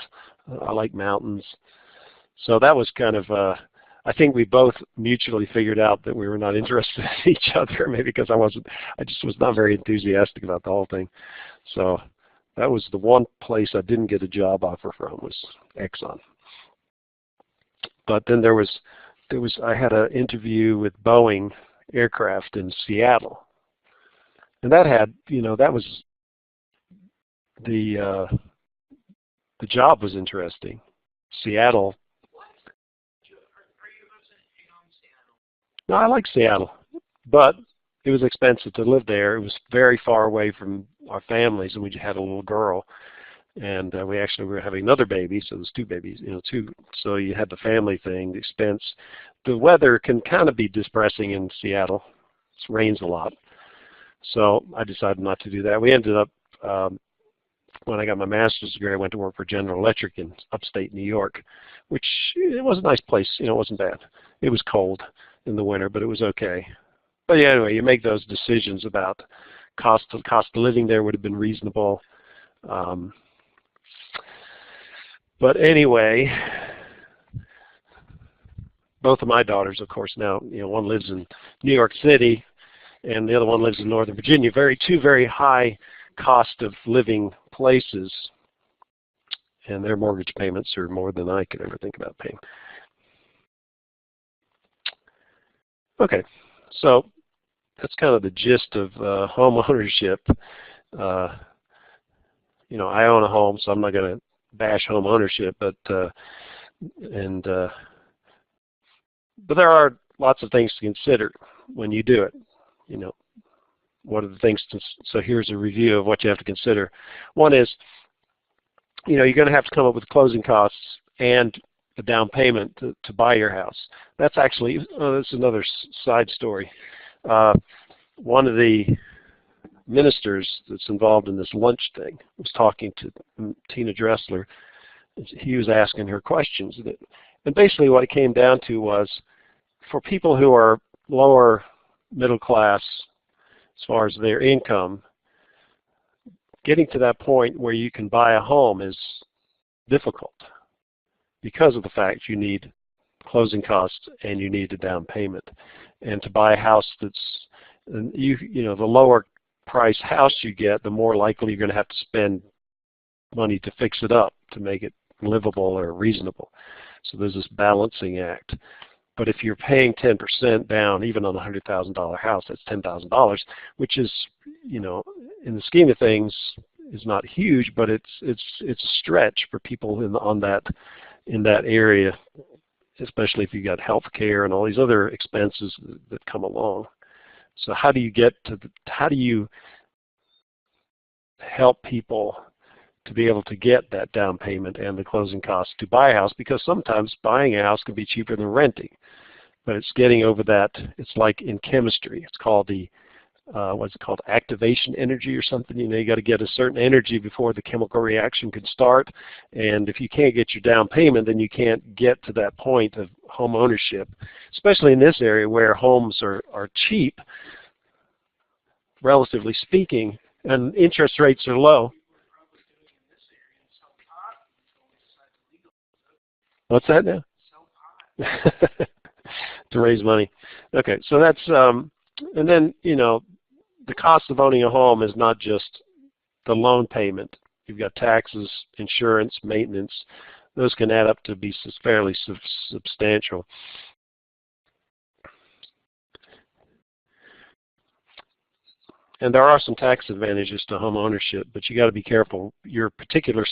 I like mountains. So that was kind of, I think we both mutually figured out that we were not interested in each other, maybe because I just was not very enthusiastic about the whole thing. So that was the one place I didn't get a job offer from, was Exxon. But then I had an interview with Boeing Aircraft in Seattle. And that had, that was the job was interesting. Seattle. No, I like Seattle, but it was expensive to live there. It was very far away from our families, and we had a little girl, and we actually were having another baby, so there's two babies, two. So you had the family thing, the expense. The weather can kind of be depressing in Seattle. It rains a lot. So I decided not to do that. We ended up, when I got my master's degree, I went to work for General Electric in upstate New York, which it was a nice place. It wasn't bad. It was cold in the winter, but it was okay. But yeah, anyway, you make those decisions about cost of living there would have been reasonable. But anyway, both of my daughters, of course, now, one lives in New York City and the other one lives in Northern Virginia, two very high cost of living places, and their mortgage payments are more than I could ever think about paying. Okay, so that's kind of the gist of home ownership. I own a home, so I'm not going to bash home ownership, but there are lots of things to consider when you do it. What are the things so here's a review of what you have to consider. One is, you're going to have to come up with closing costs and a down payment to buy your house. That's actually, that's another side story. One of the ministers that's involved in this lunch thing was talking to Tina Dressler. He was asking her questions. And basically what it came down to was, for people who are lower middle class as far as their income, getting to that point where you can buy a home is difficult because of the fact you need closing costs and you need a down payment. And to buy a house that's, the lower price house you get, the more likely you're going to have to spend money to fix it up to make it livable or reasonable. So there's this balancing act. But if you're paying 10% down, even on a $100,000 house, that's $10,000, which is, in the scheme of things, is not huge, but it's a stretch for people in that area, especially if you got health care and all these other expenses that come along. So how do you help people to be able to get that down payment and the closing costs to buy a house? Because sometimes buying a house can be cheaper than renting, but it's getting over that. It's like in chemistry. It's called what's it called, activation energy or something. You got to get a certain energy before the chemical reaction can start, and if you can't get your down payment, then you can't get to that point of home ownership, especially in this area where homes are cheap, relatively speaking, and interest rates are low. What's that now? To raise money. Okay, so that's And then, the cost of owning a home is not just the loan payment. You've got taxes, insurance, maintenance. Those can add up to be fairly substantial. And there are some tax advantages to home ownership, but you got to be careful. Your particular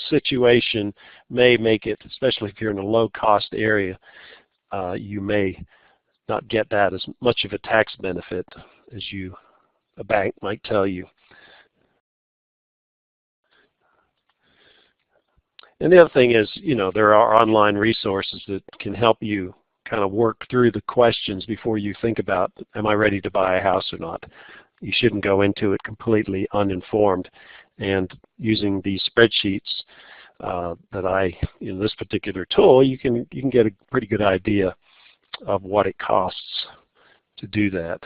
situation may make it, especially if you're in a low-cost area, you may not get that as much of a tax benefit as a bank might tell you. And the other thing is, there are online resources that can help you kind of work through the questions before you think about, am I ready to buy a house or not? You shouldn't go into it completely uninformed. And using these spreadsheets in this particular tool, you can get a pretty good idea of what it costs to do that.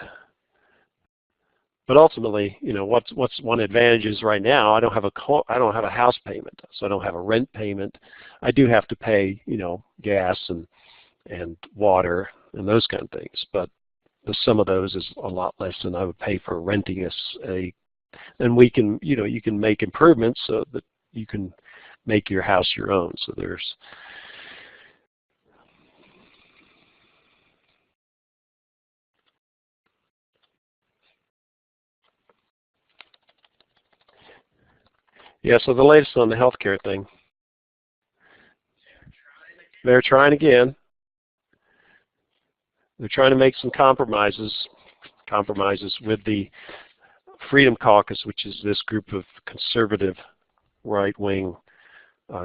But ultimately, what's one advantage is right now I don't have a house payment, so I don't have a rent payment. I do have to pay gas and water and those kind of things, but the sum of those is a lot less than I would pay for renting and we can you can make improvements so that you can make your house your own. So there's so the latest on the healthcare thing. They're trying again. They're trying to make some compromises with the Freedom Caucus, which is this group of conservative right-wing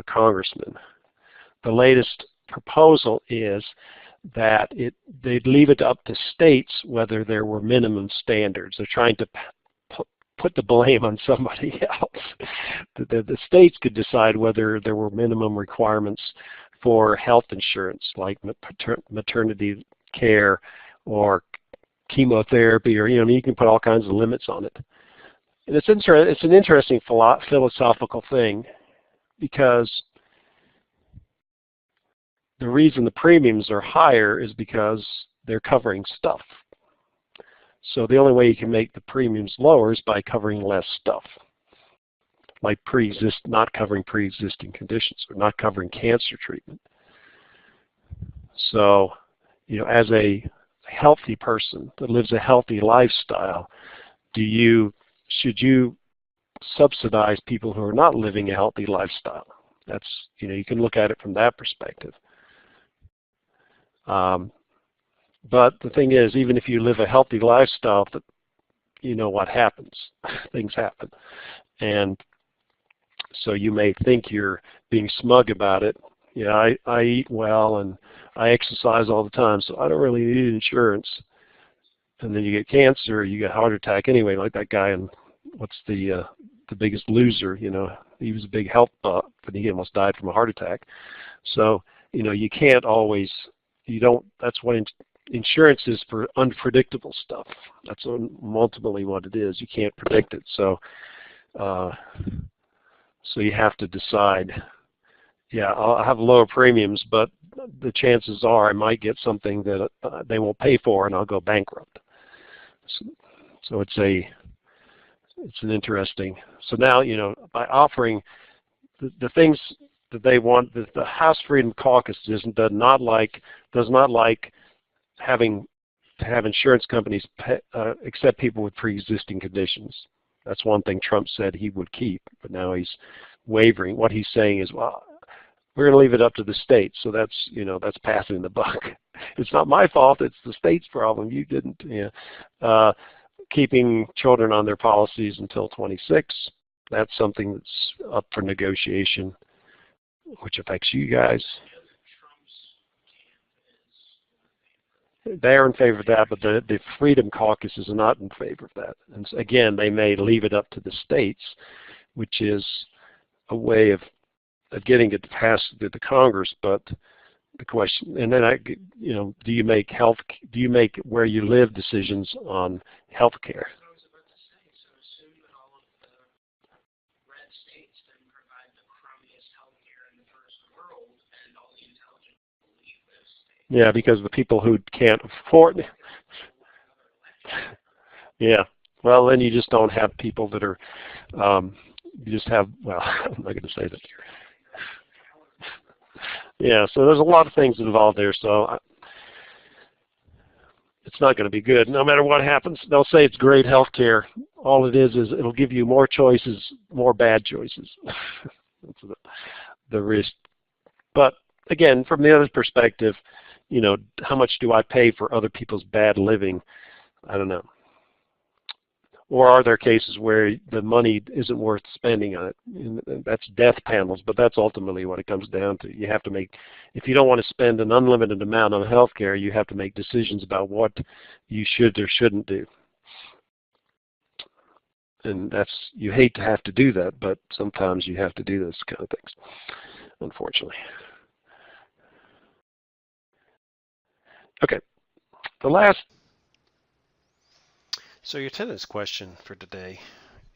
congressmen. The latest proposal is that they'd leave it up to states whether there were minimum standards. They're trying to put the blame on somebody else. The states could decide whether there were minimum requirements for health insurance, like maternity care or chemotherapy, or you can put all kinds of limits on it. And it's an interesting philosophical thing, because the reason the premiums are higher is because they're covering stuff. So the only way you can make the premiums lower is by covering less stuff, like not covering pre-existing conditions or not covering cancer treatment. So, as a healthy person that lives a healthy lifestyle, should you subsidize people who are not living a healthy lifestyle? That's, you can look at it from that perspective. But the thing is, even if you live a healthy lifestyle, what happens? Things happen. And so you may think you're being smug about it. I eat well and I exercise all the time, so I don't really need insurance. And then you get cancer, you get a heart attack anyway, like that guy in what's the Biggest Loser. He was a big health buff, but he almost died from a heart attack. So you can't always. That's what insurance is for unpredictable stuff. That's ultimately what it is. You can't predict it. So you have to decide. Yeah, I'll have lower premiums, but the chances are I might get something that they won't pay for, and I'll go bankrupt. So it's an interesting. So now by offering the things that they want, the House Freedom Caucus does not like having to have insurance companies accept people with pre-existing conditions. That's one thing Trump said he would keep, but now he's wavering. What he's saying is, well, we're going to leave it up to the states. So that's passing the buck. It's not my fault. It's the state's problem. You didn't. Keeping children on their policies until 26. That's something that's up for negotiation, which affects you guys. They're in favor of that, but the Freedom Caucus is not in favor of that. And so again, they may leave it up to the states, which is a way of getting it passed through the Congress. But the question, and then do you make where you live decisions on health care? Yeah, because the people who can't afford Yeah. Well, then you just don't have people that are, you just have, well, I'm not going to say that here. Yeah, so there's a lot of things involved there, so it's not going to be good. No matter what happens, they'll say it's great health care. All it is it'll give you more choices, more bad choices. That's the risk. But again, from the other perspective, you know, how much do I pay for other people's bad living? I don't know. Or are there cases where the money isn't worth spending on it? And that's death panels, but that's ultimately what it comes down to. You have to make, if you don't want to spend an unlimited amount on health care, you have to make decisions about what you should or shouldn't do. And that's, you hate to have to do that, but sometimes you have to do those kind of things, unfortunately. Okay, the last. So your attendance question for today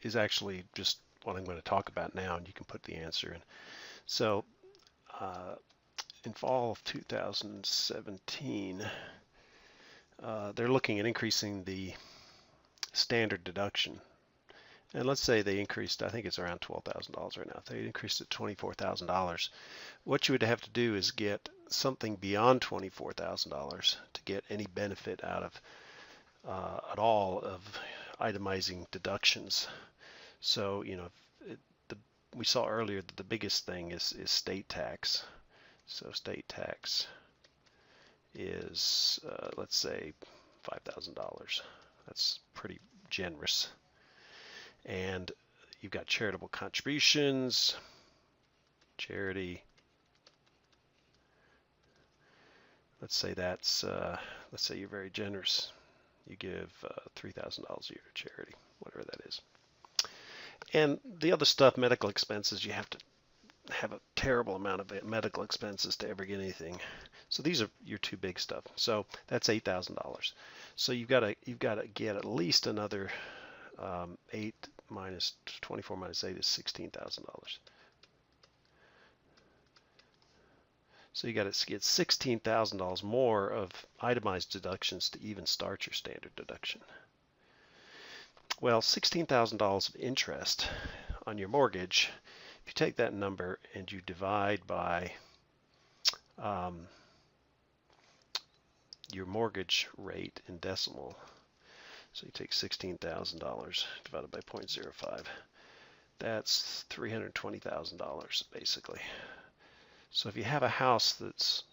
is actually just what I'm going to talk about now, and you can put the answer in. So in fall of 2017, they're looking at increasing the standard deduction. And let's say they increased, I think it's around $12,000 right now. If they increased it to $24,000, what you would have to do is get something beyond $24,000 to get any benefit out of at all of itemizing deductions. So, you know, we saw earlier that the biggest thing is state tax. So state tax is, let's say, $5,000. That's pretty generous. And you've got charitable contributions, charity. Let's say that's, let's say you're very generous. You give $3,000 a year to charity, whatever that is. And the other stuff, medical expenses, you have to have a terrible amount of medical expenses to ever get anything. So these are your two big stuff. So that's $8,000. So you've got to get at least another 8 minus 24 minus 8 is $16,000. So you got to get $16,000 more of itemized deductions to even start your standard deduction. Well, $16,000 of interest on your mortgage, if you take that number and you divide by your mortgage rate in decimal, so you take $16,000 divided by 0.05, that's $320,000 basically. So if you have a house that's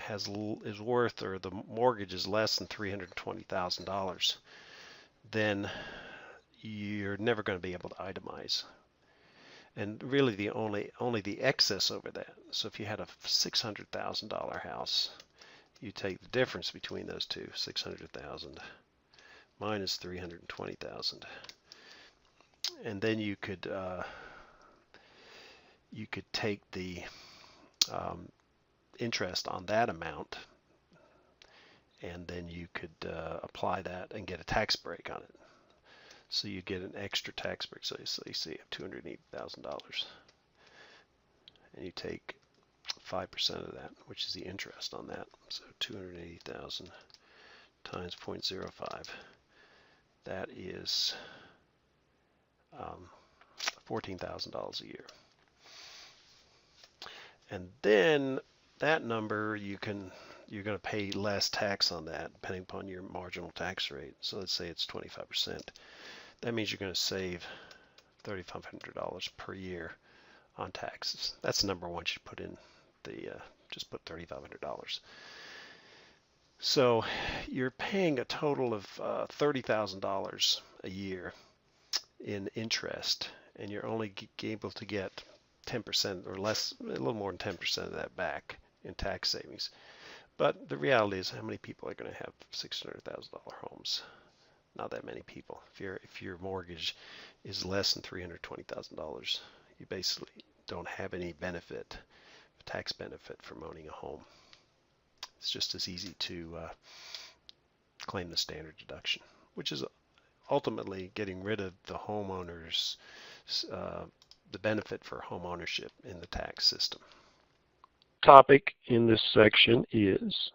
is worth, or the mortgage is less than $320,000, then you're never going to be able to itemize. And really the only the excess over that. So if you had a $600,000 house, you take the difference between those two, 600,000 minus 320,000, and then you could take the interest on that amount, and then you could apply that and get a tax break on it. So you get an extra tax break. So you say you have $280,000, and you take 5% of that, which is the interest on that. So 280,000 times 0.05. That is $14,000 a year. And then that number, you're going to pay less tax on that depending upon your marginal tax rate. So let's say it's 25%. That means you're going to save $3,500 per year on taxes. That's the number one. You should put in the just put $3,500. So you're paying a total of $30,000 a year in interest, and you're only able to get 10% or less, a little more than 10% of that back in tax savings. But the reality is, how many people are going to have $600,000 homes? Not that many people. If your mortgage is less than $320,000, you basically don't have any benefit, tax benefit from owning a home. It's just as easy to claim the standard deduction, which is ultimately getting rid of the homeowners, the benefit for home ownership in the tax system. Topic in this section is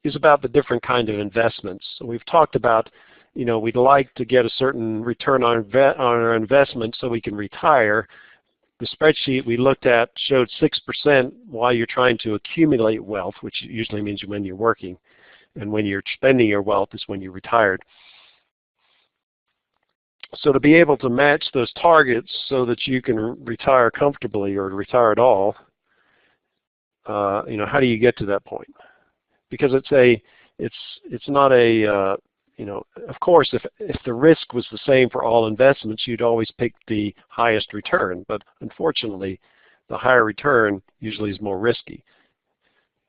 is about the different kind of investments. So we've talked about, we'd like to get a certain return on our investment so we can retire. The spreadsheet we looked at showed 6% while you're trying to accumulate wealth, which usually means when you're working. And when you're spending your wealth is when you're retired. So to be able to match those targets so that you can retire comfortably or retire at all, how do you get to that point? Because it's not a, of course, if the risk was the same for all investments, you'd always pick the highest return. But unfortunately, the higher return usually is more risky.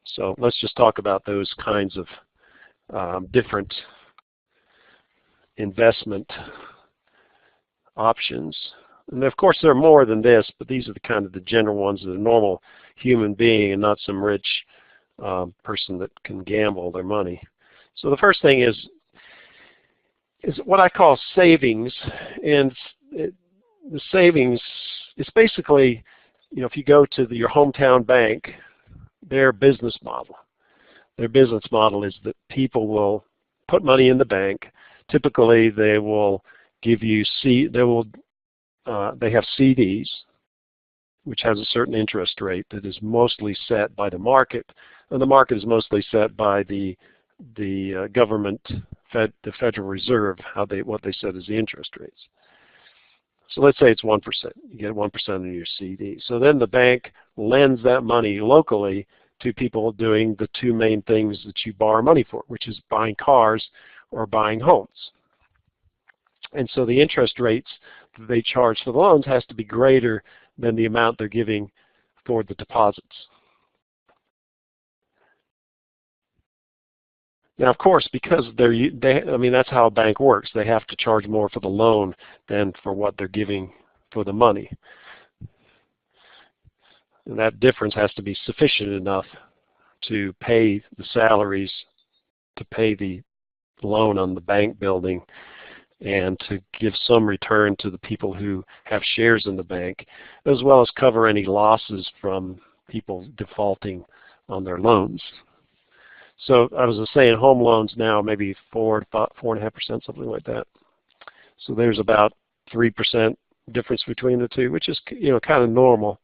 So let's just talk about those kinds of different investment options. And of course, there are more than this, but these are the kind of the general ones that a normal human being and not some rich person that can gamble their money. So the first thing is what I call savings, and the savings is basically, if you go to your hometown bank, their business model. Their business model is that people will put money in the bank. Typically, they will give you they have CDs, which has a certain interest rate that is mostly set by the market, and the market is mostly set by the government, the Federal Reserve, what they set as the interest rates. So let's say it's 1%. You get 1% of your CD. So then the bank lends that money locally to people doing the two main things that you borrow money for, which is buying cars or buying homes. And so the interest rates that they charge for the loans has to be greater than the amount they're giving for the deposits. Now, of course, because that's how a bank works. They have to charge more for the loan than for what they're giving for the money. And that difference has to be sufficient enough to pay the salaries, to pay the loan on the bank building, and to give some return to the people who have shares in the bank, as well as cover any losses from people defaulting on their loans. So I was saying home loans now maybe 4.5%, something like that. So there's about 3% difference between the two, which is kind of normal.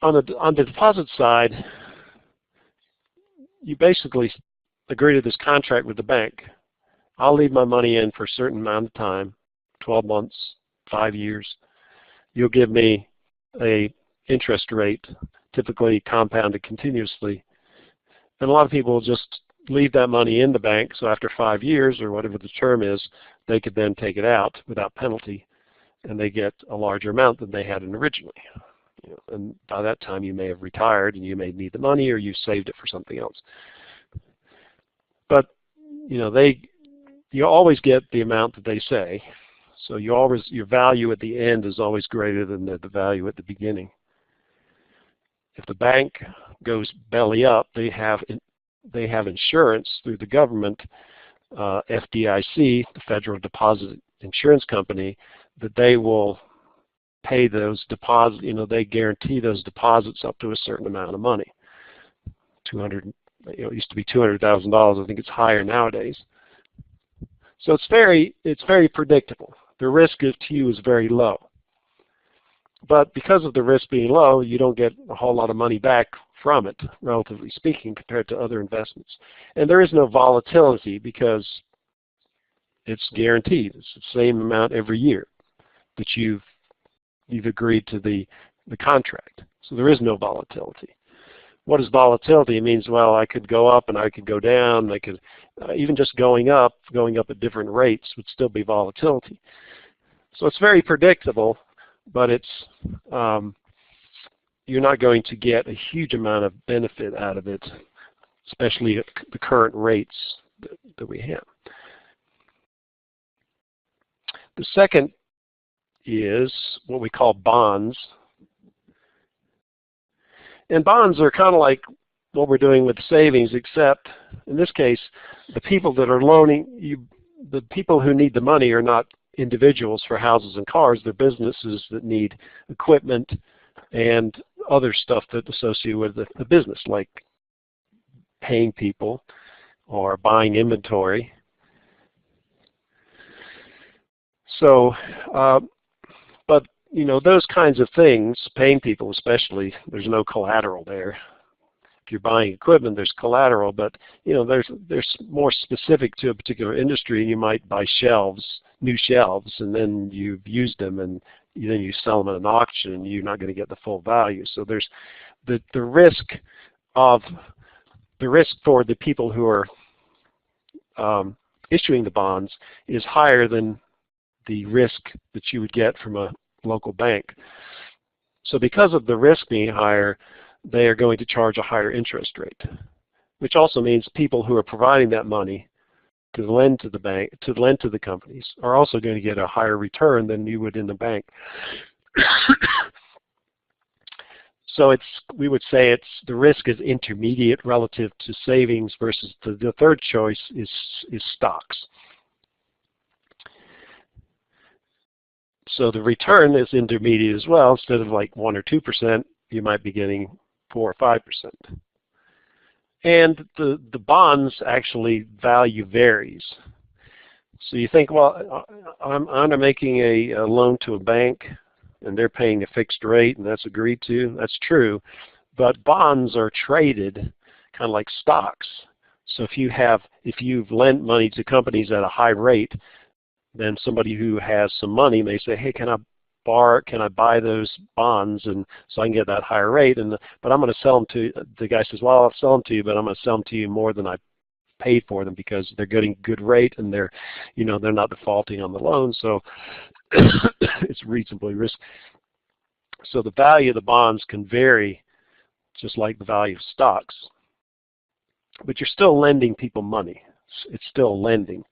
On the deposit side, you basically agree to this contract with the bank. I'll leave my money in for a certain amount of time, 12 months, 5 years. You'll give me a interest rate, typically compounded continuously. And a lot of people will just leave that money in the bank, so after 5 years or whatever the term is, they could then take it out without penalty, and they get a larger amount than they had originally. And by that time you may have retired and you may need the money, or you saved it for something else. But you always get the amount that they say, so your value at the end is always greater than the value at the beginning. If the bank goes belly up, they have insurance through the government, FDIC, the Federal Deposit Insurance Company, that they will pay those deposits. They guarantee those deposits up to a certain amount of money. It used to be $200,000. I think it's higher nowadays. So it's very predictable. The risk to you is very low. But because of the risk being low, you don't get a whole lot of money back from it, relatively speaking, compared to other investments. And there is no volatility because it's guaranteed. It's the same amount every year that you've agreed to the contract. So there is no volatility. What is volatility? It means, well, I could go up and I could go down. I could even just going up at different rates would still be volatility. So it's very predictable, but you're not going to get a huge amount of benefit out of it, especially at the current rates that we have. The second is what we call bonds. And bonds are kind of like what we're doing with savings, except in this case, the people that are loaning you, the people who need the money are not individuals for houses and cars. They're businesses that need equipment and other stuff that associated with the business, like paying people or buying inventory. So, but you know, those kinds of things, paying people especially, there's no collateral there. If you're buying equipment, there's collateral, but you know, there's more specific to a particular industry. You might buy shelves, new shelves, and then you've used them, and then you sell them at an auction, and you're not going to get the full value. So there's the risk for the people who are issuing the bonds is higher than the risk that you would get from a local bank. So because of the risk being higher, they are going to charge a higher interest rate, which also means people who are providing that money to lend to the bank, to lend to the companies, are also going to get a higher return than you would in the bank. So we would say the risk is intermediate relative to savings versus the third choice is stocks. So the return is intermediate as well. Instead of like 1 or 2%, you might be getting 4 or 5%. And the bonds actually value varies. So you think, well, I'm making a loan to a bank and they're paying a fixed rate and that's agreed to. That's true. But bonds are traded kind of like stocks. So if you've lent money to companies at a high rate, then somebody who has some money may say, hey, can I buy those bonds and so I can get that higher rate? But I'm going to sell them to, the guy says, well, I'll sell them to you, but I'm going to sell them to you more than I paid for them because they're getting good rate and they're not defaulting on the loan, so it's reasonably risky. So the value of the bonds can vary just like the value of stocks. But you're still lending people money. It's still lending.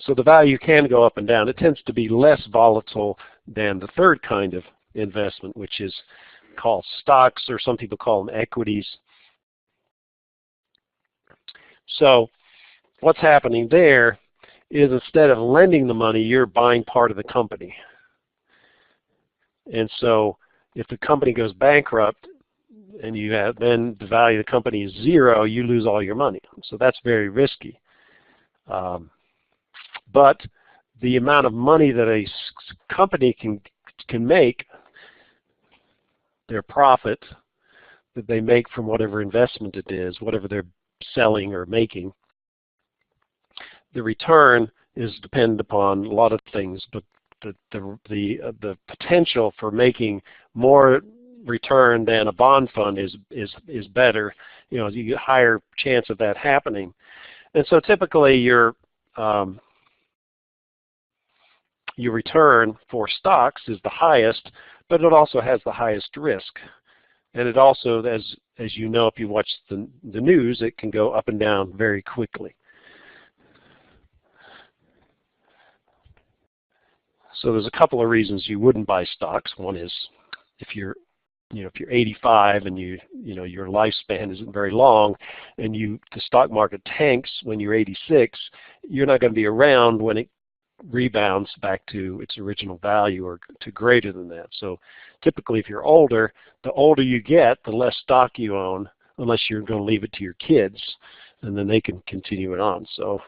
So the value can go up and down. It tends to be less volatile than the third kind of investment, which is called stocks, or some people call them equities. So what's happening there is instead of lending the money, you're buying part of the company. And so if the company goes bankrupt and then the value of the company is zero, you lose all your money. So that's very risky. But the amount of money that a company can make, their profit that they make from whatever investment it is, whatever they're selling or making, the return is dependent upon a lot of things, but the potential for making more return than a bond fund is better. You get a higher chance of that happening. And so typically your return for stocks is the highest, but it also has the highest risk. And it also, as you know, if you watch the news, it can go up and down very quickly. So there's a couple of reasons you wouldn't buy stocks. One is if you're 85 and your lifespan isn't very long, and the stock market tanks when you're 86, you're not going to be around when it rebounds back to its original value or to greater than that. So typically if you're older, the older you get, the less stock you own, unless you're going to leave it to your kids, and then they can continue it on. So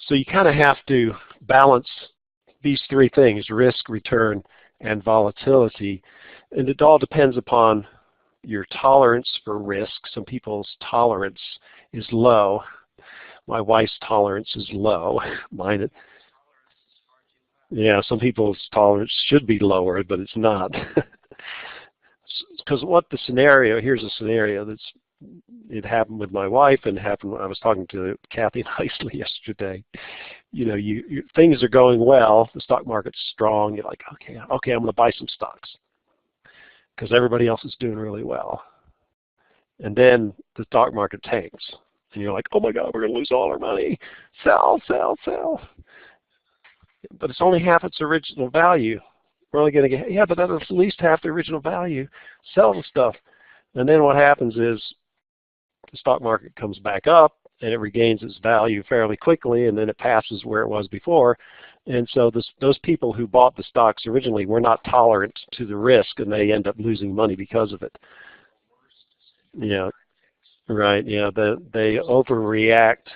so you kind of have to balance these three things: risk, return, and volatility. And it all depends upon your tolerance for risk. Some people's tolerance is low. My wife's tolerance is low. Mine, yeah, some people's tolerance should be lower, but it's not. Because here's a scenario it happened with my wife and happened when I was talking to Kathy Nicely yesterday. Things are going well, the stock market's strong, you're like, okay, I'm going to buy some stocks because everybody else is doing really well. And then the stock market tanks. And you're like, oh my God, we're going to lose all our money. Sell, sell, sell. But it's only half its original value. We're only going to get, yeah, but that's at least half the original value. Sell the stuff. And then what happens is the stock market comes back up and it regains its value fairly quickly, and then it passes where it was before. And so those people who bought the stocks originally were not tolerant to the risk, and they end up losing money because of it. Yeah, right. Yeah, they overreact.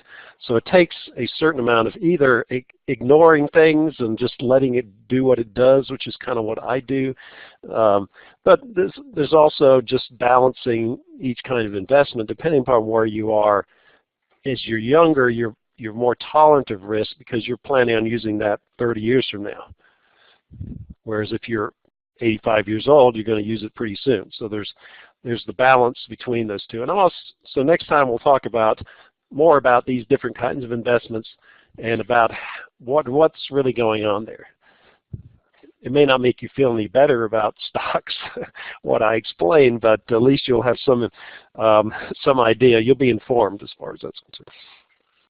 So it takes a certain amount of either ignoring things and just letting it do what it does, which is kind of what I do. But there's also just balancing each kind of investment depending upon where you are. As you're younger, you're more tolerant of risk because you're planning on using that 30 years from now. Whereas if you're 85 years old, you're going to use it pretty soon. So there's the balance between those two. And so next time we'll talk about more about these different kinds of investments and about what's really going on there. It may not make you feel any better about stocks, what I explained, but at least you'll have some idea. You'll be informed as far as that's concerned.